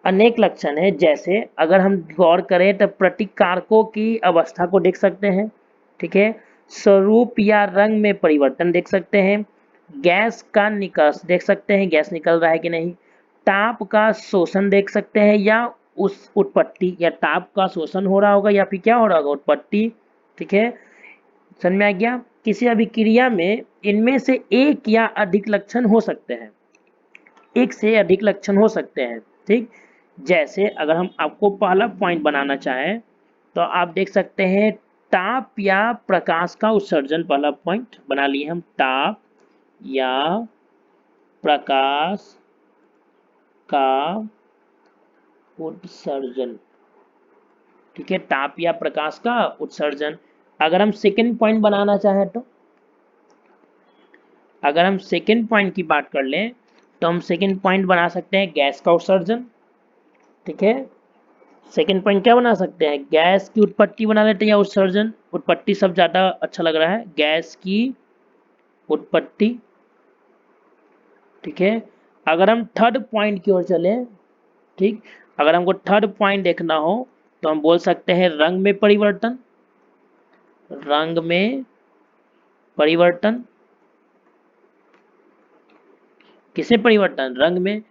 अनेक लक्षण हैं, जैसे अगर हम गौर करें तो प्रतिकारकों की अवस्था को देख सकते हैं, ठीक है, स्वरूप या रंग में परिवर्तन देख सकते हैं, गैस का निकास देख सकते हैं, गैस निकल रहा है कि नहीं, ताप का शोषण देख सकते हैं या उस उत्पत्ति, या ताप का शोषण हो रहा होगा या फिर क्या हो रहा होगा, उत्पत्ति, ठीक है, समझ में आ गया। किसी अभिक्रिया में इनमें से एक या अधिक लक्षण हो सकते हैं, एक से अधिक लक्षण हो सकते हैं, ठीक। जैसे अगर हम आपको पहला पॉइंट बनाना चाहें तो आप देख सकते हैं ताप या प्रकाश का उत्सर्जन, पहला पॉइंट बना लिए हम, ताप या प्रकाश का उत्सर्जन, ठीक है, ताप या प्रकाश का उत्सर्जन। अगर हम सेकंड पॉइंट बनाना चाहें तो, अगर हम सेकंड पॉइंट की बात कर लें तो हम सेकंड पॉइंट बना सकते हैं गैस का उत्सर्जन, ठीक है। सेकंड पॉइंट क्या बना सकते हैं, गैस की उत्पत्ति बना लेते हैं या उत्सर्जन, उत्पत्ति सब ज्यादा अच्छा लग रहा है, गैस की उत्पत्ति, ठीक है। अगर हम थर्ड पॉइंट की ओर चले, ठीक, अगर हमको थर्ड पॉइंट देखना हो तो हम बोल सकते हैं रंग में परिवर्तन, रंग में परिवर्तन, किसे परिवर्तन? रंग में।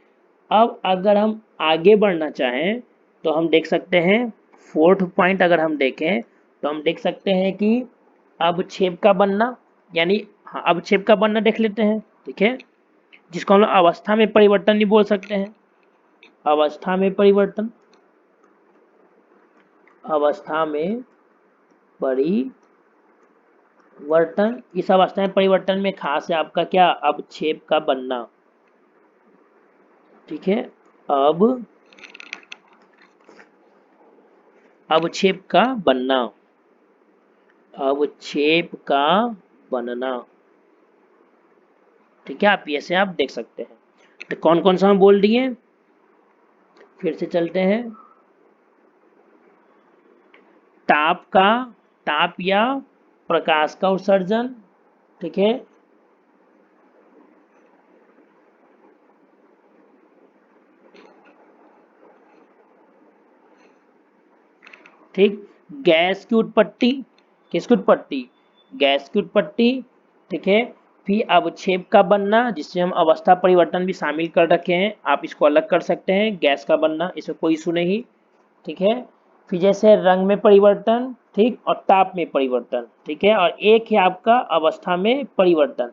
अब अगर हम आगे बढ़ना चाहें तो हम देख सकते हैं, फोर्थ पॉइंट अगर हम देखें तो हम देख सकते हैं कि अवक्षेप का बनना, यानी हाँ, अवक्षेप का बनना देख लेते हैं। ठीक है, जिसको हम लोग अवस्था में परिवर्तन भी बोल सकते हैं। अवस्था में परिवर्तन, अवस्था में परिवर्तन, इस अवस्था में परिवर्तन में खास है आपका क्या? अवक्षेप का बनना। ठीक है, अब अवक्षेप का बनना, अवक्षेप का बनना। ठीक है, आप ऐसे आप देख सकते हैं। तो कौन कौन सा हम बोल दिए, फिर से चलते हैं। ताप का, ताप या प्रकाश का उत्सर्जन। ठीक है, ठीक। गैस की उत्पत्ति, किसकी उत्पत्ति? गैस की उत्पत्ति। ठीक है, फिर अवक्षेप का बनना, जिससे हम अवस्था परिवर्तन भी शामिल कर रखे हैं, आप इसको अलग कर सकते हैं, गैस का बनना, इसमें कोई इशू नहीं। ठीक है, फिर जैसे रंग में परिवर्तन, ठीक, और ताप में परिवर्तन। ठीक है, और एक है आपका अवस्था में परिवर्तन।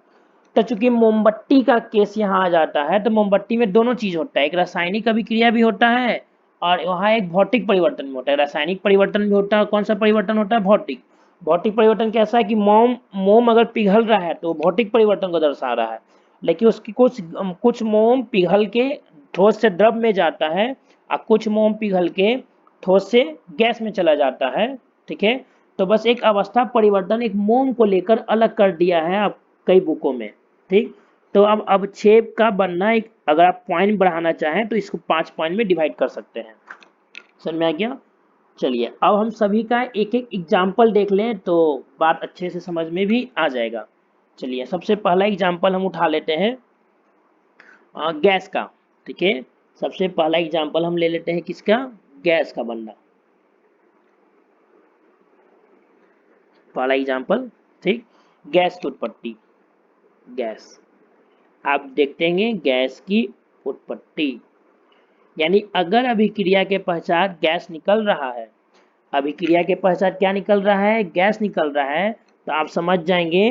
तो चूंकि मोमबत्ती का केस यहाँ आ जाता है, तो मोमबत्ती में दोनों चीज होता है, एक रासायनिक अभिक्रिया भी होता है और वहाँ एक भौतिक परिवर्तन भी होता है। रासायनिक परिवर्तन भी होता है, कौन सा परिवर्तन होता है? भौतिक। भौतिक परिवर्तन कैसा है कि मोम मोम अगर पिघल रहा है तो भौतिक परिवर्तन को दर्शा रहा है, लेकिन उसकी कुछ कुछ मोम पिघल के ठोस से द्रव में जाता है और कुछ मोम पिघल के ठोस से गैस में चला जाता है। ठीक है, तो बस एक अवस्था परिवर्तन एक मोम को लेकर अलग कर दिया है आप कई बुकों में। ठीक, तो अब अवक्षेप का बनना, एक अगर आप पॉइंट बढ़ाना चाहें तो इसको 5 पॉइंट में डिवाइड कर सकते हैं। समझ में आ गया? चलिए अब हम सभी का एक एक एग्जाम्पल देख लें तो बात अच्छे से समझ में भी आ जाएगा। चलिए सबसे पहला एग्जाम्पल हम उठा लेते हैं गैस का। ठीक है, सबसे पहला एग्जाम्पल हम ले लेते हैं किसका? गैस का बनना। पहला एग्जाम्पल, ठीक, गैस की उत्पत्ति। गैस, आप देखते हैं गैस की उत्पत्ति, यानी अगर अभिक्रिया के पश्चात गैस निकल रहा है, अभिक्रिया के पश्चात क्या निकल रहा है? गैस निकल रहा है, तो आप समझ जाएंगे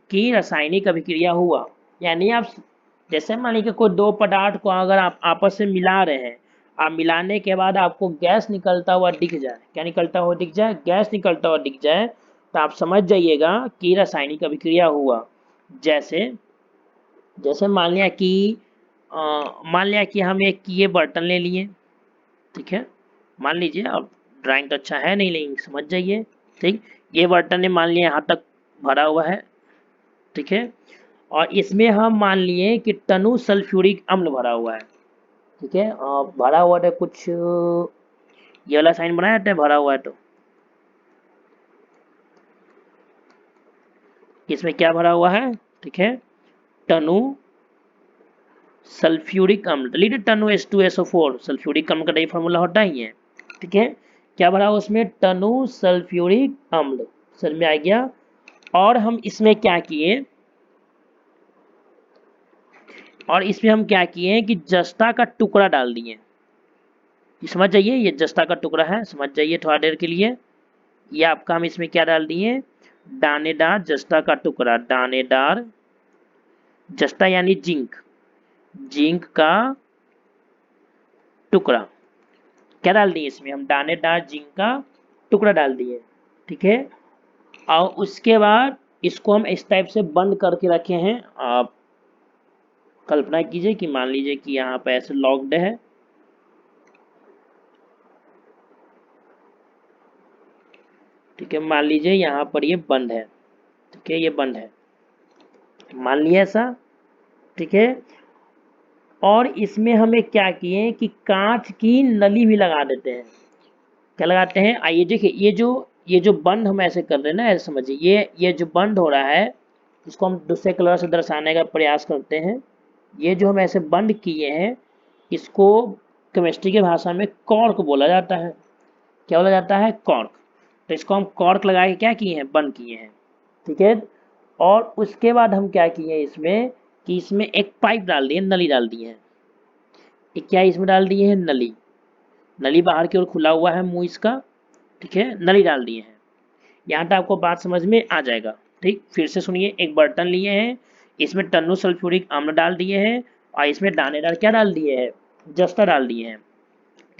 कि रासायनिक अभिक्रिया हुआ। यानी आप जैसे मान लीजिए कोई दो पदार्थ को अगर आप आपस में मिला रहे हैं, आप मिलाने के बाद आपको गैस निकलता हुआ दिख जाए, क्या निकलता हुआ दिख जाए? गैस निकलता हुआ दिख जाए, तो आप समझ जाइएगा कि रासायनिक अभिक्रिया हुआ। जैसे जैसे मान लिया कि हम एक ये बर्तन ले लिए। ठीक है, मान लीजिए, अब ड्राइंग तो अच्छा है नहीं, लेकिन समझ जाइए। ठीक, ये बर्तन ने मान लिया यहाँ तक भरा हुआ है। ठीक है, और इसमें हम मान लिए कि टनु सल्फ्यूरिक अम्ल भरा हुआ है। ठीक है, भरा हुआ है कुछ ये वाला साइन बनाया जाता है भरा हुआ है, तो इसमें क्या भरा हुआ है? ठीक है, टनु सल्फ्यूरिक अम्ल, तो लीजिए टनु H2SO4, सल्फ्यूरिक अम्ल का ये फॉर्मूला होता ही है। ठीक है, क्या भरा हुआ उसमें? टनु सल्फ्यूरिक अम्ल। समझ में आ गया? और हम इसमें क्या किए, और इसमें हम क्या किए कि जस्ता का टुकड़ा डाल दिए। समझ जाइए, ये जस्ता का टुकड़ा है, समझ जाइए थोड़ा देर के लिए। ये आपका हम इसमें क्या डाल दिए? दानेदार जस्ता का टुकड़ा, दानेदार जस्ता यानी जिंक, जिंक का टुकड़ा क्या डाल दिए इसमें? हम दानेदार जिंक का टुकड़ा डाल दिए। ठीक है, और उसके बाद इसको हम इस टाइप से बंद करके रखे हैं। आप कल्पना कीजिए कि मान लीजिए कि यहाँ पे ऐसे लॉक्ड है। ठीक है, मान लीजिए यहाँ पर ये बंद है। ठीक है, ये बंद है, मान लिया ऐसा। ठीक है, और इसमें हमें क्या किए कि कांच की नली भी लगा देते हैं। क्या लगाते हैं? आइए देखिए, ये जो बंद हम ऐसे कर रहे हैं ना, ऐसे समझिए, ये जो बंद हो रहा है, इसको हम दूसरे कलर से दर्शाने का प्रयास करते हैं। ये जो हम ऐसे बंद किए हैं, इसको केमिस्ट्री की भाषा में कॉर्क बोला जाता है। क्या बोला जाता है? कॉर्क। तो इसको हम कॉर्क लगा के क्या किए हैं, बंद किए हैं। ठीक है, और उसके बाद हम क्या किए हैं इसमें कि इसमें एक पाइप डाल दिए, नली डाल दिए हैं। एक क्या इसमें डाल दिए हैं, नली। नली बाहर की ओर खुला हुआ है मुंह इसका। ठीक है, नली डाल दिए हैं। यहाँ तक आपको बात समझ में आ जाएगा। ठीक, फिर से सुनिए, एक बर्तन लिए हैं, इसमें टन्नू सल्फ्यूरिक अम्ल डाल दिए हैं और इसमें दानेदार क्या डाल दिए हैं, जस्ता डाल दिए हैं।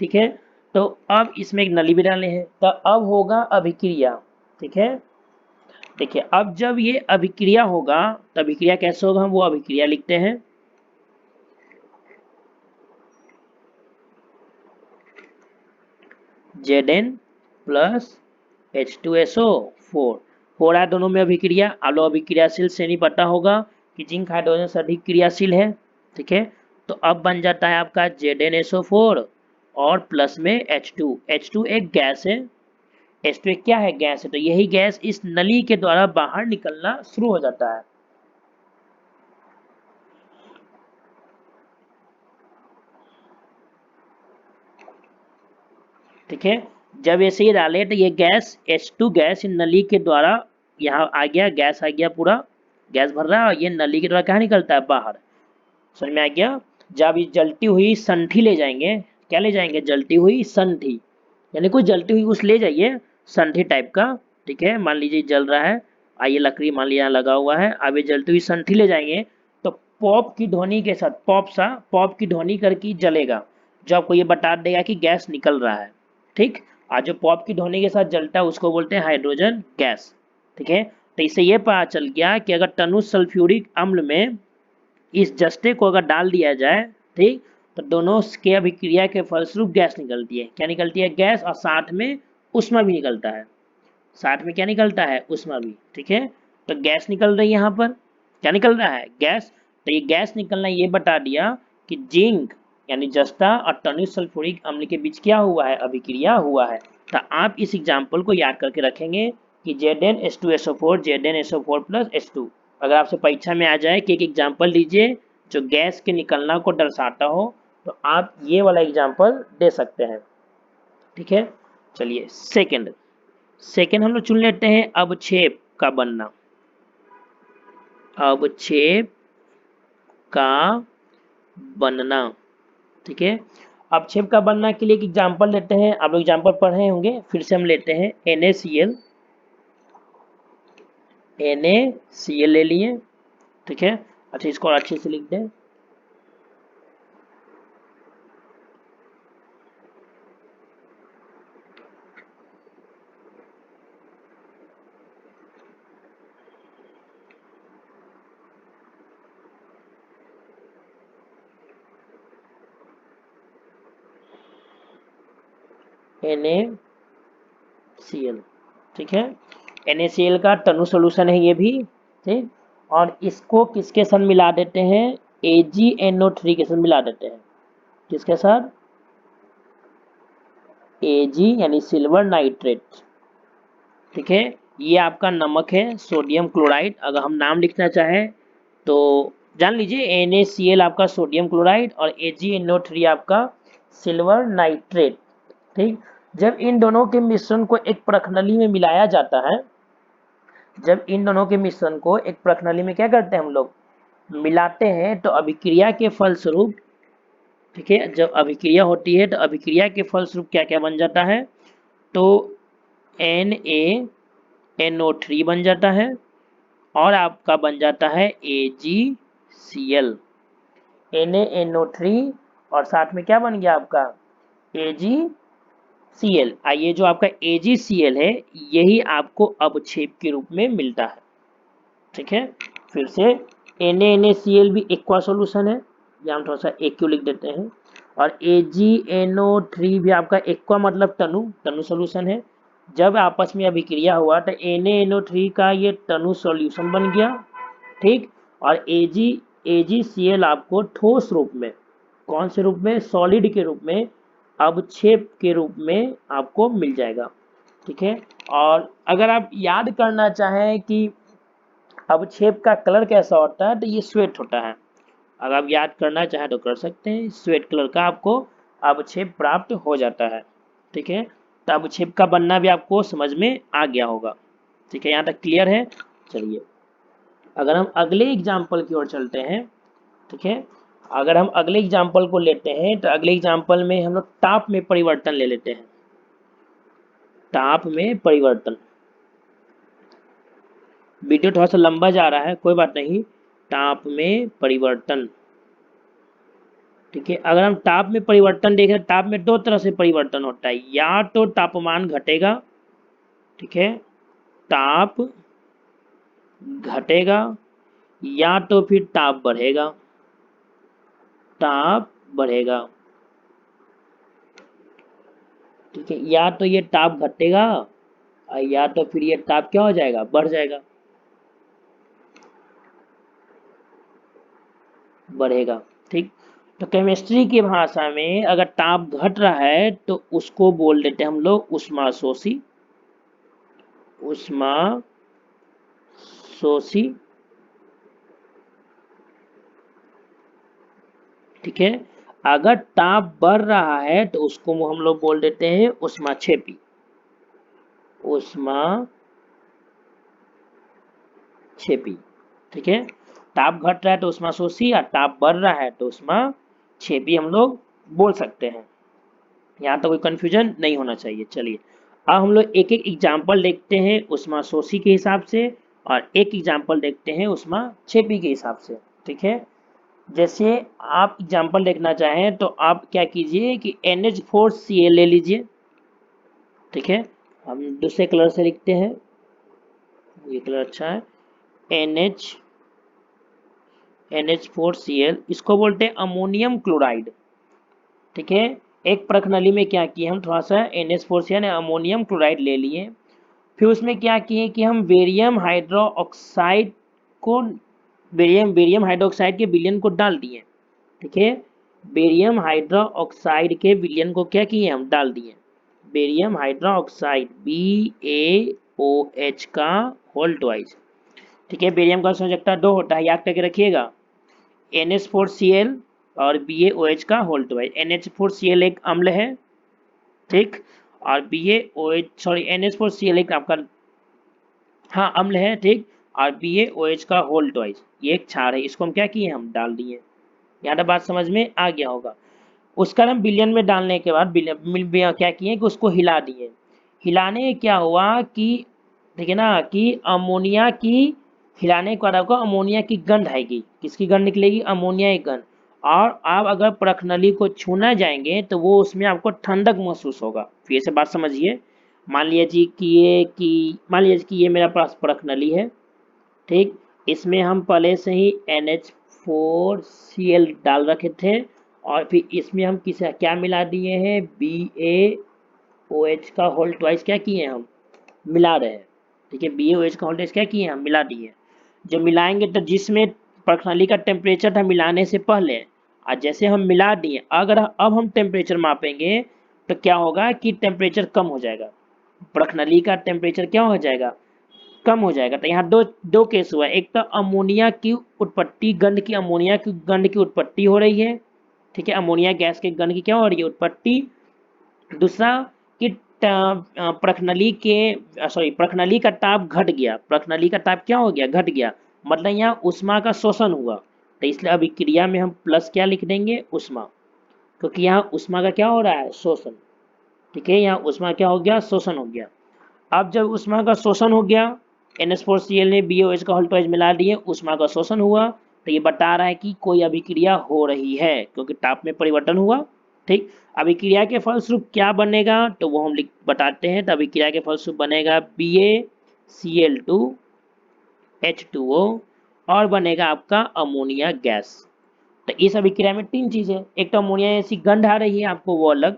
ठीक है, तो अब इसमें एक नली भी डाले हैं, तो अब होगा अभिक्रिया। ठीक है, देखिए अब जब ये अभिक्रिया होगा तो अभिक्रिया कैसे होगा, हम वो अभिक्रिया लिखते हैं। Zn प्लस H2SO4 हो रहा है दोनों में अभिक्रिया। आलो अभिक्रियाशील से नहीं पता होगा कि जिंक हाइड्रोजन से अधिक क्रियाशील है। ठीक है, तो अब बन जाता है आपका ZnSO4 और प्लस में H2 एक गैस है। H2 एक क्या है, गैस है। तो यही गैस इस नली के द्वारा बाहर निकलना शुरू हो जाता है। ठीक है, जब ऐसे ही डाले तो ये गैस H2 गैस इन नली के द्वारा यहाँ आ गया, गैस आ गया, पूरा गैस भर रहा है और ये नली के द्वारा कहाँ निकलता है, बाहर। समझ में आ गया। जब ये जलती हुई संठी ले जाएंगे, क्या ले जाएंगे, जलती हुई संठी, यानी कोई जलती हुई कुछ ले जाइए, संठी टाइप का। ठीक है, मान लीजिए जल रहा है, आइए लकड़ी मान लिया लगा हुआ है, अब ये जलती हुई संठी ले जाएंगे तो पॉप की ध्वनि के साथ, पॉप की ध्वनि करके जलेगा, जो आपको ये बता देगा कि गैस निकल रहा है। ठीक, और जो पॉप की ध्वनि के साथ जलता है उसको बोलते हैं हाइड्रोजन गैस। ठीक है, तो इससे ये पता चल गया कि अगर टन्नू सल्फ्यूरिक अम्ल में इस जस्ते को अगर डाल दिया जाए, ठीक, तो दोनों के अभिक्रिया के फलस्वरूप गैस निकलती है। क्या निकलती है, गैस, और साथ में उष्मा भी निकलता है। साथ में क्या निकलता है, उष्मा भी। ठीक है, तो गैस निकल रही है, यहाँ पर क्या निकल रहा है, गैस। तो ये गैस निकलना ये बता दिया कि जिंक यानी जस्ता और टन्नू सल्फ्यूरिक अम्ल के बीच क्या हुआ है, अभिक्रिया हुआ है। तो आप इस एग्जाम्पल को याद करके रखेंगे कि Zn H2SO4 प्लस H2। अगर आपसे परीक्षा में आ जाए कि एक एग्जाम्पल दीजिए जो गैस के निकलना को दर्शाता हो, तो आप ये वाला एग्जाम्पल दे सकते हैं। ठीक है, चलिए सेकेंड हम लोग चुन लेते हैं, अवक्षेप का बनना। अवक्षेप का बनना। ठीक है, अवक्षेप का बनना के लिए एक एग्जाम्पल लेते हैं। आप लोग एग्जाम्पल पढ़े होंगे, फिर से हम लेते हैं NaCl ले लिए। ठीक है, अच्छा इसको और अच्छे से लिख दें। NaCl। ठीक है, NaCl का टन्नू सोल्यूशन है ये भी। ठीक, और इसको किसके साथ मिला देते हैं, AgNO3 के साथ मिला देते हैं। किसके साथ, Ag यानी सिल्वर नाइट्रेट। ठीक है, ये आपका नमक है, सोडियम क्लोराइड। अगर हम नाम लिखना चाहें तो जान लीजिए, NaCl आपका सोडियम क्लोराइड और AgNO3 आपका सिल्वर नाइट्रेट। ठीक, जब इन दोनों के मिश्रण को एक प्रखनली में मिलाया जाता है, जब इन दोनों के मिश्रण को एक प्रखनली में क्या करते हैं हम लोग, मिलाते हैं, तो अभिक्रिया के फलस्वरूप, ठीक है, जब अभिक्रिया होती है तो अभिक्रिया के फलस्वरूप क्या क्या बन जाता है, तो NaNO3 बन जाता है और आपका बन जाता है AgCl। NaNO3 और साथ में क्या बन गया आपका, AgCl। आइए जो आपका AgCl है यही आपको अवक्षेप के रूप में मिलता है। ठीक है, फिर से NaNaCl भी एक्वा सॉल्यूशन है, ये हम थोड़ा सा एक्यू लिख देते हैं, और AgNO3 भी आपका एक्वा मतलब टनु सॉल्यूशन है। जब आपस में अभिक्रिया हुआ तो NaNO3 का ये टनु सॉल्यूशन बन गया। ठीक, और AgCl आपको ठोस रूप में, कौन से रूप में, सॉलिड के रूप में, अवक्षेप के रूप में आपको मिल जाएगा। ठीक है, और अगर आप याद करना चाहें कि अवक्षेप का कलर कैसा होता है, तो ये स्वेट होता है। अगर आप याद करना चाहें तो कर सकते हैं, स्वेट कलर का आपको अवक्षेप प्राप्त हो जाता है। ठीक है, तो अब छिप का बनना भी आपको समझ में आ गया होगा। ठीक है, यहाँ तक क्लियर है। चलिए अगर हम अगले एग्जाम्पल की ओर चलते हैं, ठीक है, अगर हम अगले एग्जाम्पल को लेते हैं तो अगले एग्जाम्पल में हम लोग ताप में परिवर्तन ले लेते हैं। ताप में परिवर्तन, वीडियो थोड़ा सा लंबा जा रहा है, कोई बात नहीं। ताप में परिवर्तन, ठीक है, अगर हम ताप में परिवर्तन देखें, ताप में दो तरह से परिवर्तन होता है, या तो तापमान घटेगा, ठीक है, ताप घटेगा, या तो फिर ताप बढ़ेगा, ताप बढ़ेगा, ठीक है, या तो ये ताप घटेगा और या तो फिर ये ताप क्या हो जाएगा, बढ़ जाएगा, बढ़ेगा। ठीक, तो केमिस्ट्री की भाषा में अगर ताप घट रहा है तो उसको बोल देते हैं हम लोग उष्माशोषी, उष्माशोषी, ठीक है। अगर ताप बढ़ रहा है तो उसको हम लोग बोल देते हैं उष्माक्षेपी, उष्माक्षेपी, ठीक है। ताप घट रहा है तो उष्माशोषी, और ताप बढ़ रहा है तो उष्माक्षेपी हम लोग बोल सकते हैं। यहाँ तो कोई कंफ्यूजन नहीं होना चाहिए। चलिए अब हम लोग एक एक एग्जाम्पल देखते हैं उष्माशोषी के हिसाब से, और एक एग्जाम्पल देखते हैं उष्माक्षेपी के हिसाब से, ठीक है। जैसे आप एग्जाम्पल देखना चाहें तो आप क्या कीजिए कि NH4Cl ले लीजिए, ठीक है। हम दूसरे कलर से लिखते हैं, ये कलर अच्छा है। NH4Cl, इसको बोलते हैं अमोनियम क्लोराइड, ठीक है। एक प्रखनली में क्या किए हम, थोड़ा सा NH4Cl अमोनियम क्लोराइड ले लिए, फिर उसमें क्या किए कि हम बेरियम हाइड्रोक्साइड को, बेरियम हाइड्रोक्साइड के विलयन को डाल दिए, ठीक है। बेरियम हाइड्रोक्साइड के विलयन को क्या किए हम, डाल दिए। बेरियम हाइड्रोक्साइड BaOH का होल ट्वाइस, ठीक है। बेरियम का संयोजकता 2 होता है, याद करके रखिएगा, NH4Cl और BaOH का होल ट्वाइस। NH4Cl एक अम्ल है, ठीक, और NH4Cl एक आपका, हाँ, अम्ल है, ठीक, और BaOH का होल ट्वाइस ये एक क्षार है, इसको हम क्या किए, हम डाल दिए। यहाँ तक बात समझ में आ गया होगा। उसका हम विलयन में डालने के बाद क्या किए कि उसको हिला दिए। हिलाने क्या हुआ कि, ठीक है ना, कि अमोनिया की, हिलाने के बाद आपको अमोनिया की गंध आएगी। किसकी गंध निकलेगी, अमोनिया की गंध। और आप अगर प्रखनली को छूना जाएंगे तो वो उसमें आपको ठंडक महसूस होगा। फिर से बात समझिए, मान लीजिए कि ये मेरा पास प्रखनली है, ठीक, इसमें हम पहले से ही NH4Cl डाल रखे थे, और फिर इसमें हम क्या मिला दिए हैं, BaOH का होल ट्वाइस क्या किए हैं, हम मिला रहे हैं, ठीक है। BaOH का होल ट्वाइस क्या किए हैं, हम मिला दिए। जब मिलाएंगे तो जिसमें प्रखनली का टेम्परेचर था मिलाने से पहले, और जैसे हम मिला दिए, अगर अब हम टेम्परेचर मापेंगे तो क्या होगा कि टेम्परेचर कम हो जाएगा, प्रखनली का टेम्परेचर क्या हो जाएगा, कम हो जाएगा। तो यहाँ दो दो केस हुआ, एक तो अमोनिया की उत्पत्ति, गंध की, अमोनिया की गंध की उत्पत्ति हो रही है, ठीक है, अमोनिया गैस के गंध की क्या हो रही है, उत्पत्ति। दूसरा कि प्रखनली का ताप घट गया, प्रखनली का ताप क्या हो गया, घट गया, मतलब यहाँ उष्मा का शोषण हुआ। तो इसलिए अभिक्रिया में हम प्लस क्या लिख देंगे, उष्मा, क्योंकि यहाँ उष्मा का क्या हो रहा है, शोषण, ठीक है, यहाँ उष्मा क्या हो गया, शोषण हो गया। अब जब उष्मा का शोषण हो गया, NH4Cl ने BaOH का होल ट्वाइस मिला दिए, उष्मा का शोषण हुआ, तो ये बता रहा है कि कोई अभिक्रिया हो रही है, क्योंकि ताप में परिवर्तन हुआ, ठीक। अभिक्रिया के फलस्वरूप क्या बनेगा तो वो हम बताते हैं। तो अभिक्रिया के फलस्वरूप बनेगा BaCl2 H2O, और बनेगा आपका अमोनिया गैस। तो इस अभिक्रिया में 3 चीजें, एक तो अमोनिया ऐसी गंध आ रही है आपको, वो अलग,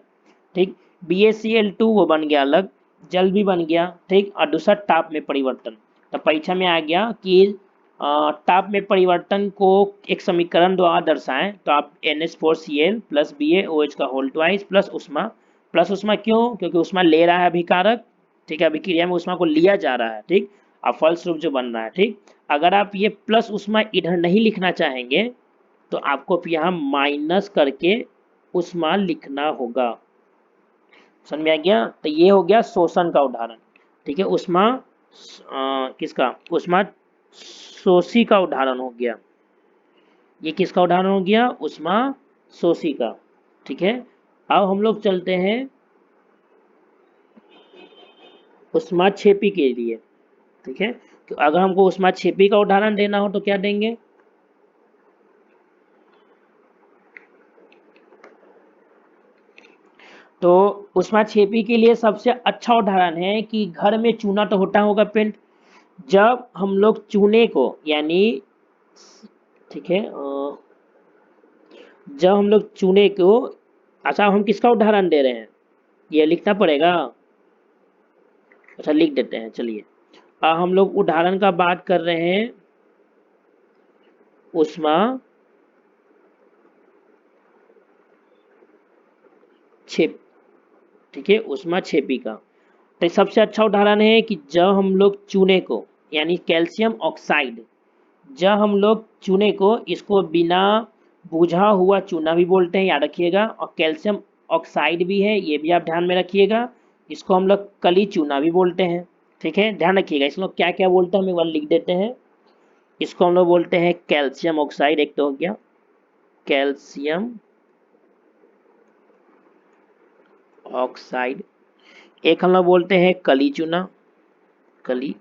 ठीक, BaCl2 वो बन गया अलग, जल भी बन गया, ठीक, और दूसरा ताप में परिवर्तन। तो परीक्षा में आ गया कि ताप में परिवर्तन को एक समीकरण द्वारा दर्शाएं, तो आप NH4Cl प्लस BaOH का होल ट्वाइस प्लस उष्मा, क्यों, क्योंकि उष्मा ले रहा है अभिकारक, ठीक है, अभिक्रिया में उष्मा को लिया जा रहा है, ठीक, और फलस्वरूप जो बन रहा है, ठीक। अगर आप ये प्लस उष्मा इधर नहीं लिखना चाहेंगे तो आपको यहाँ माइनस करके उष्मा लिखना होगा। समझ में आ गया। तो ये हो गया शोषण का उदाहरण। ठीक है, उष्मा किसका, उष्मा शोषी का उदाहरण हो गया। ये किसका उदाहरण हो गया, उष्मा शोषी का। ठीक है, अब हम लोग चलते हैं उष्मा क्षेपी के लिए। ठीक है, तो अगर हमको उष्मा क्षेपी का उदाहरण देना हो तो क्या देंगे, तो उष्मा क्षेपी के लिए सबसे अच्छा उदाहरण है कि घर में चूना तो होता होगा पेंट, जब हम लोग चूने को यानी, ठीक है, जब हम लोग चूने को, अच्छा हम किसका उदाहरण दे रहे हैं, ये लिखना पड़ेगा। अच्छा लिख देते हैं, चलिए। हम लोग उदाहरण का बात कर रहे हैं उष्मा क्षेप, ठीक है, उष्मा क्षेपी का। तो सबसे अच्छा उदाहरण है कि जब हम लोग चूने को यानी कैल्शियम ऑक्साइड, जब हम लोग चूने को, इसको बिना बुझा हुआ चूना भी बोलते हैं, याद रखिएगा, और कैल्शियम ऑक्साइड भी है, ये भी आप ध्यान में रखिएगा। इसको हम लोग कली चूना भी बोलते हैं। ठीक है, ध्यान रखिएगा, इसको लोग क्या क्या बोलते हैं हम एक बार लिख देते हैं। इसको हम लोग बोलते हैं कैल्शियम ऑक्साइड, एक तो हो गया कैल्शियम ऑक्साइड, एक हम लोग बोलते हैं कली चूना, कली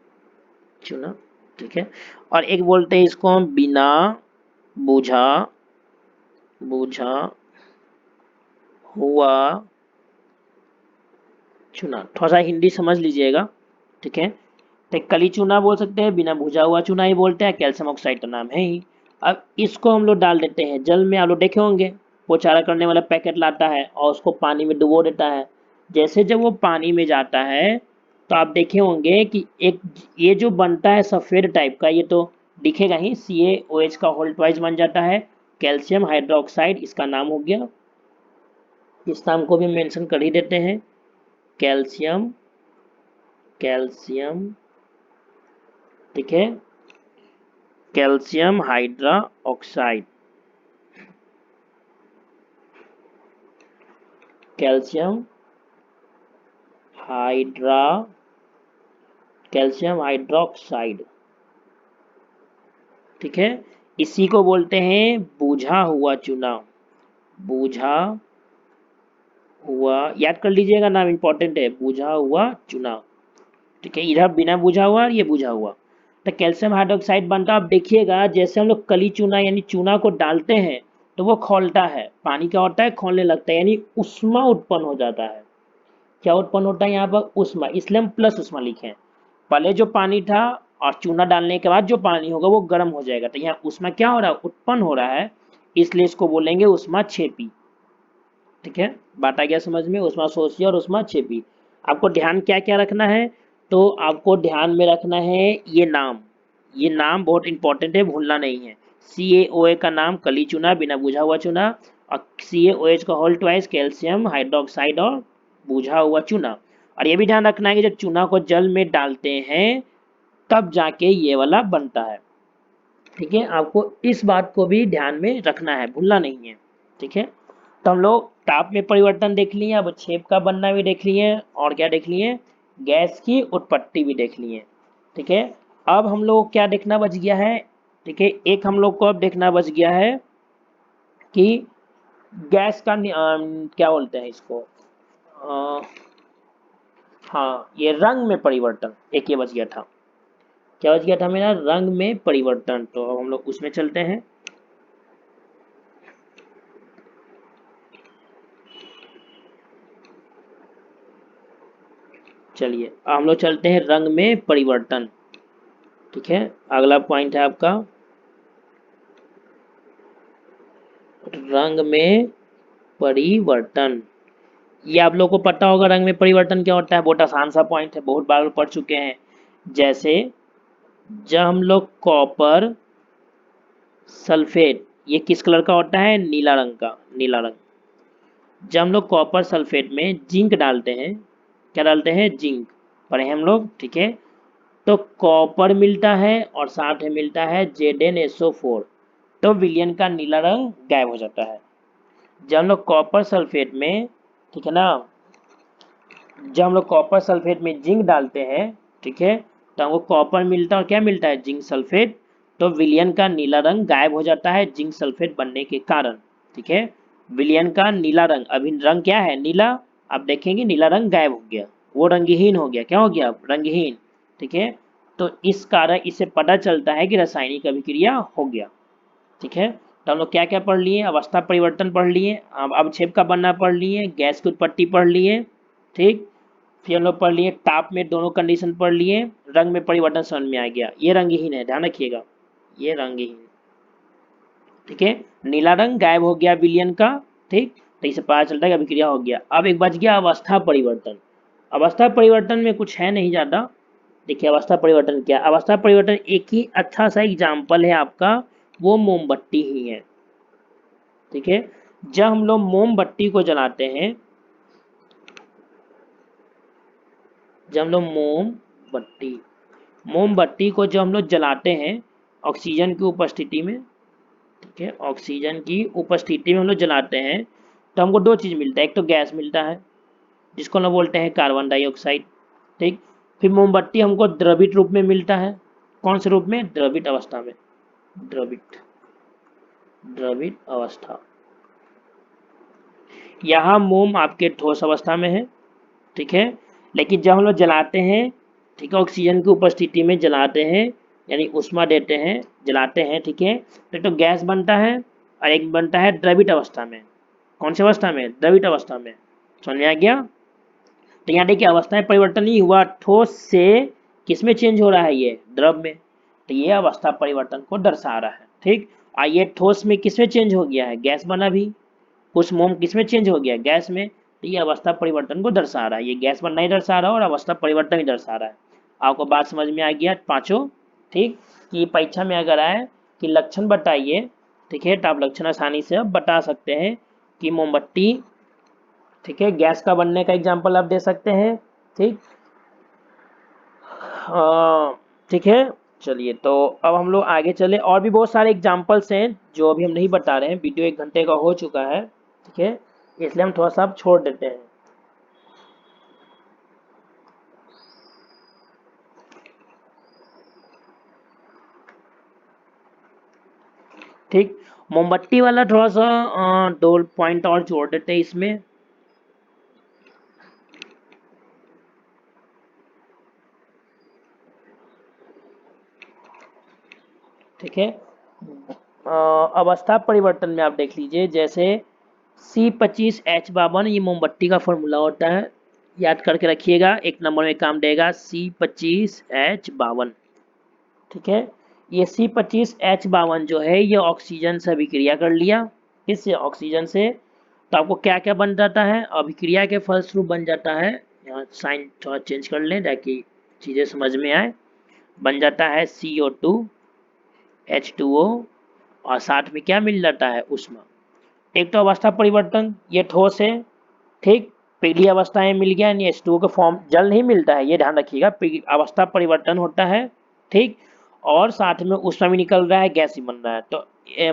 चूना। ठीक है, और एक बोलते हैं इसको हम बिना बुझा बुझा हुआ चूना, थोड़ा सा हिंदी समझ लीजिएगा। ठीक है, तो कली चूना बोल सकते हैं, बिना भुजा हुआ चूना ही बोलते हैं, कैल्शियम ऑक्साइड का नाम है ही। अब इसको हम लोग डाल देते हैं जल में, आप लोग देखे होंगे पोचारा करने वाला पैकेट लाता है और उसको पानी में डुबो देता है। जैसे जब वो पानी में जाता है तो आप देखे होंगे कि एक ये जो बनता है सफ़ेद टाइप का, ये तो दिखेगा ही, CaOH का होल ट्वाइस बन जाता है, कैल्शियम हाइड्रोक्साइड इसका नाम हो गया। इस नाम को भी मेंशन कर ही देते हैं, कैल्शियम कैल्शियम ठीक है, calcium hydra oxide, calcium hydra calcium hydroxide. ठीक है, इसी को बोलते हैं बुझा हुआ चूना, बुझा हुआ, याद कर लीजिएगा नाम इंपॉर्टेंट है, बुझा हुआ चूना। ठीक है, इधर बिना बुझा हुआ और ये बुझा हुआ। तो कैल्शियम हाइड्रोक्साइड बनता है, आप देखिएगा जैसे हम लोग कली चूना यानी चूना को डालते हैं तो वो खौलता है, पानी क्या होता है, खौलने लगता है, यानी उष्मा उत्पन्न हो जाता है। क्या उत्पन्न होता है यहाँ पर, उष्मा, इसलिए हम प्लस उष्मा लिखे हैं। पहले जो पानी था और चूना डालने के बाद जो पानी होगा वो गर्म हो जाएगा, तो यहाँ उष्मा क्या हो रहा है, उत्पन्न हो रहा है, इसलिए इसको बोलेंगे उष्मा क्षेपी। ठीक है, बात आ गया समझ में, उष्मा शोषी और उष्मा क्षेपी। आपको ध्यान क्या क्या रखना है, तो आपको ध्यान में रखना है ये नाम बहुत इंपॉर्टेंट है, भूलना नहीं है। CaOA का नाम कली चूना, बिना बुझा हुआ चूना, और CaOH का होल ट्वाइस कैल्शियम हाइड्रोक्साइड और बुझा हुआ चूना। और ये भी ध्यान रखना है कि जब चूना को जल में डालते हैं तब जाके ये वाला बनता है। ठीक है, आपको इस बात को भी ध्यान में रखना है, भूलना नहीं है। ठीक है, तो हम लोग ताप में परिवर्तन देख लिए, अब छेप का बनना भी देख लिए, और क्या देख लिए, गैस की उत्पत्ति भी देख लिए। ठीक है, अब हम लोग क्या देखना बच गया है, ठीक है, एक हम लोग को अब देखना बच गया है कि गैस का क्या बोलते हैं इसको, हाँ, ये रंग में परिवर्तन, एक ये बच गया था, क्या बच गया था मेरा, रंग में परिवर्तन। तो अब हम लोग उसमें चलते हैं। चलिए हम लोग चलते हैं रंग में परिवर्तन। ठीक है, अगला पॉइंट है आपका रंग में परिवर्तन। ये आप लोग को पता होगा रंग में परिवर्तन क्या होता है, बहुत आसान सा पॉइंट है, बहुत बार पढ़ चुके हैं। जैसे जब हम लोग कॉपर सल्फेट, ये किस कलर का होता है, नीला रंग का, नीला रंग। जब हम लोग कॉपर सल्फेट में जिंक डालते हैं, क्या डालते हैं, जिंक, पढ़े हम लोग। ठीक है, तो कॉपर मिलता है और साथ में मिलता है ZnSO4, तो विलयन का नीला रंग गायब हो जाता है। जब हम लोग कॉपर सल्फेट में, ठीक है ना, जब हम लोग कॉपर सल्फेट में जिंक डालते हैं, ठीक है, तो हमको कॉपर मिलता है और क्या मिलता है, जिंक सल्फेट। तो विलयन का नीला रंग गायब हो जाता है जिंक सल्फेट बनने के कारण, ठीक है। विलयन का नीला रंग, अभी रंग क्या है, नीला। आप देखेंगे नीला रंग गायब हो गया, वो रंगहीन हो गया, क्या हो गया, रंगहीन, ठीक है। तो इस कारण इससे पता चलता है कि रासायनिक अभिक्रिया हो गया, ठीक है। तो हम लोग क्या क्या पढ़ लिए, अवस्था परिवर्तन पढ़ लिए, अब अवक्षेप का बनना पढ़ लिए, गैस की उत्पत्ति पढ़ लिए, ठीक। फिर हम लोग पढ़ लिए ताप में दोनों कंडीशन पढ़ लिए, रंग में परिवर्तन समझ में आ गया, ये रंगहीन है, ध्यान रखिएगा, ये रंगहीन, ठीक है। नीला रंग गायब हो गया विलयन का, ठीक। तो इससे पता चलता है कि अभिक्रिया हो गया। अब एक बच गया अवस्था परिवर्तन। अवस्था परिवर्तन में कुछ है नहीं ज्यादा। देखिए अवस्था परिवर्तन क्या, अवस्था परिवर्तन एक ही अच्छा सा एग्जाम्पल है आपका, वो मोमबत्ती ही है, ठीक है। जब हम लोग मोमबत्ती को जलाते हैं, जब हम लोग मोमबत्ती को जब हम लोग जलाते हैं ऑक्सीजन की उपस्थिति में, ठीक है, ऑक्सीजन की उपस्थिति में हम लोग जलाते हैं, तो हमको दो चीज मिलता है, एक तो गैस मिलता है जिसको हम लोग बोलते हैं कार्बन डाइऑक्साइड, ठीक। फिर मोमबत्ती हमको द्रवित रूप में मिलता है, कौन से रूप में, द्रवित अवस्था में, द्रवित द्रवित अवस्था। यहाँ मोम आपके ठोस अवस्था में है, ठीक है। लेकिन जब हम लोग जलाते हैं, ठीक है, ऑक्सीजन की उपस्थिति में जलाते हैं, यानी ऊष्मा देते हैं, जलाते हैं, ठीक है, तो गैस बनता है और एक बनता है द्रवित अवस्था में। कौन सी अवस्था में, द्रवित अवस्था में, समझ में आ गया। तो यहाँ देखिए अवस्था में परिवर्तन नहीं हुआ, ठोस से किस में चेंज हो रहा है, ये द्रव में, तो ये अवस्था परिवर्तन को दर्शा रहा है, ठीक। और ये ठोस में किस में चेंज हो गया है, गैस बना भी, कुछ मोम किस में चेंज हो गया, गैस में, तो ये अवस्था परिवर्तन को दर्शा रहा है, ये गैस बनना ही दर्शा रहा है और अवस्था परिवर्तन ही दर्शा रहा है। आपको बात समझ में आ गया पांचों, ठीक। कि परीक्षा में अगर आए कि लक्षण बताइए, ठीक है, तो आप लक्षण आसानी से अब बता सकते हैं कि मोमबत्ती, ठीक है, गैस का बनने का एग्जाम्पल आप दे सकते हैं, ठीक। ठीक है, चलिए तो अब हम लोग आगे चले, और भी बहुत सारे एग्जाम्पल्स हैं जो अभी हम नहीं बता रहे हैं, वीडियो 1 घंटे का हो चुका है, ठीक है, इसलिए हम थोड़ा सा अब छोड़ देते हैं। ठीक, मोमबत्ती वाला थोड़ा सा 2 पॉइंट और जोड़ देते हैं इसमें। ठीक है, अवस्था परिवर्तन में आप देख लीजिए, जैसे C25H52 ये मोमबत्ती का फॉर्मूला होता है, याद करके रखिएगा, 1 नंबर में काम देगा, C25H52, ठीक है। ये C25H52 जो है ये ऑक्सीजन से अभिक्रिया कर लिया, किससे, ऑक्सीजन से। तो आपको क्या क्या बन जाता है, अभिक्रिया के फलस्वरूप बन जाता है, यहाँ साइन थोड़ा चेंज कर लें ताकि चीज़ें समझ में आए, बन जाता है CO2 H2O और साथ में क्या मिल जाता है, ऊष्मा। एक तो अवस्था परिवर्तन, ये ठोस है, ठीक, पहली अवस्था में मिल गया, यानी H2O का फॉर्म जल नहीं मिलता है, ये ध्यान रखिएगा, अवस्था परिवर्तन होता है, ठीक, और साथ में ऊष्मा भी निकल रहा है, गैस भी बन रहा है। तो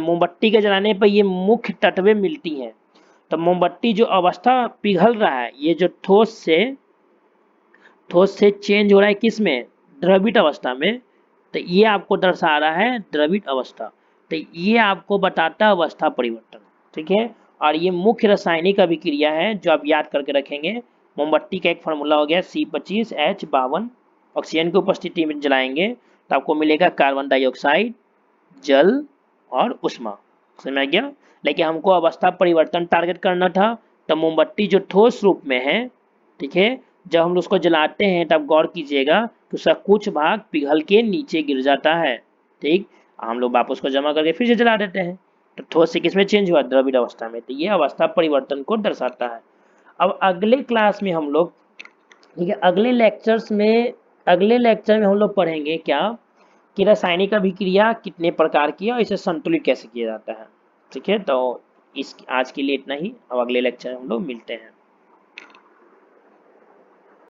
मोमबत्ती के जलाने पर ये मुख्य तत्वें मिलती हैं। तो मोमबत्ती जो अवस्था पिघल रहा है, ये जो ठोस से चेंज हो रहा है किस में, द्रवित अवस्था में, तो ये आपको दर्शा रहा है द्रवित अवस्था। तो ये आपको बताता है अवस्था परिवर्तन, ठीक है। और ये मुख्य रासायनिक अभिक्रिया है जो आप याद करके रखेंगे। मोमबत्ती का एक फार्मूला हो गया C25H52, ऑक्सीजन की उपस्थिति में जलाएंगे तो आपको मिलेगा कार्बन डाइऑक्साइड, जल और ऊष्मा, समझ में आ गया। लेकिन हमको अवस्था परिवर्तन टारगेट करना था, तो मोमबत्ती जो ठोस रूप में है, ठीक है, जब हम उसको जलाते हैं तब गौर कीजिएगा कि उसका कुछ भाग पिघल के नीचे गिर जाता है, ठीक। हम लोग वापस को जमा करके फिर से जला देते हैं, तो ठोस से किसमें चेंज हुआ, द्रवित अवस्था में, तो ये अवस्था परिवर्तन को दर्शाता है। अब अगले क्लास में हम लोग, ठीक है, अगले लेक्चर में हम लोग पढ़ेंगे क्या, कि रासायनिक अभिक्रिया कितने प्रकार की है और इसे संतुलित कैसे किया जाता है, ठीक है। तो इस आज के लिए इतना ही, अब अगले लेक्चर में हम लोग मिलते हैं।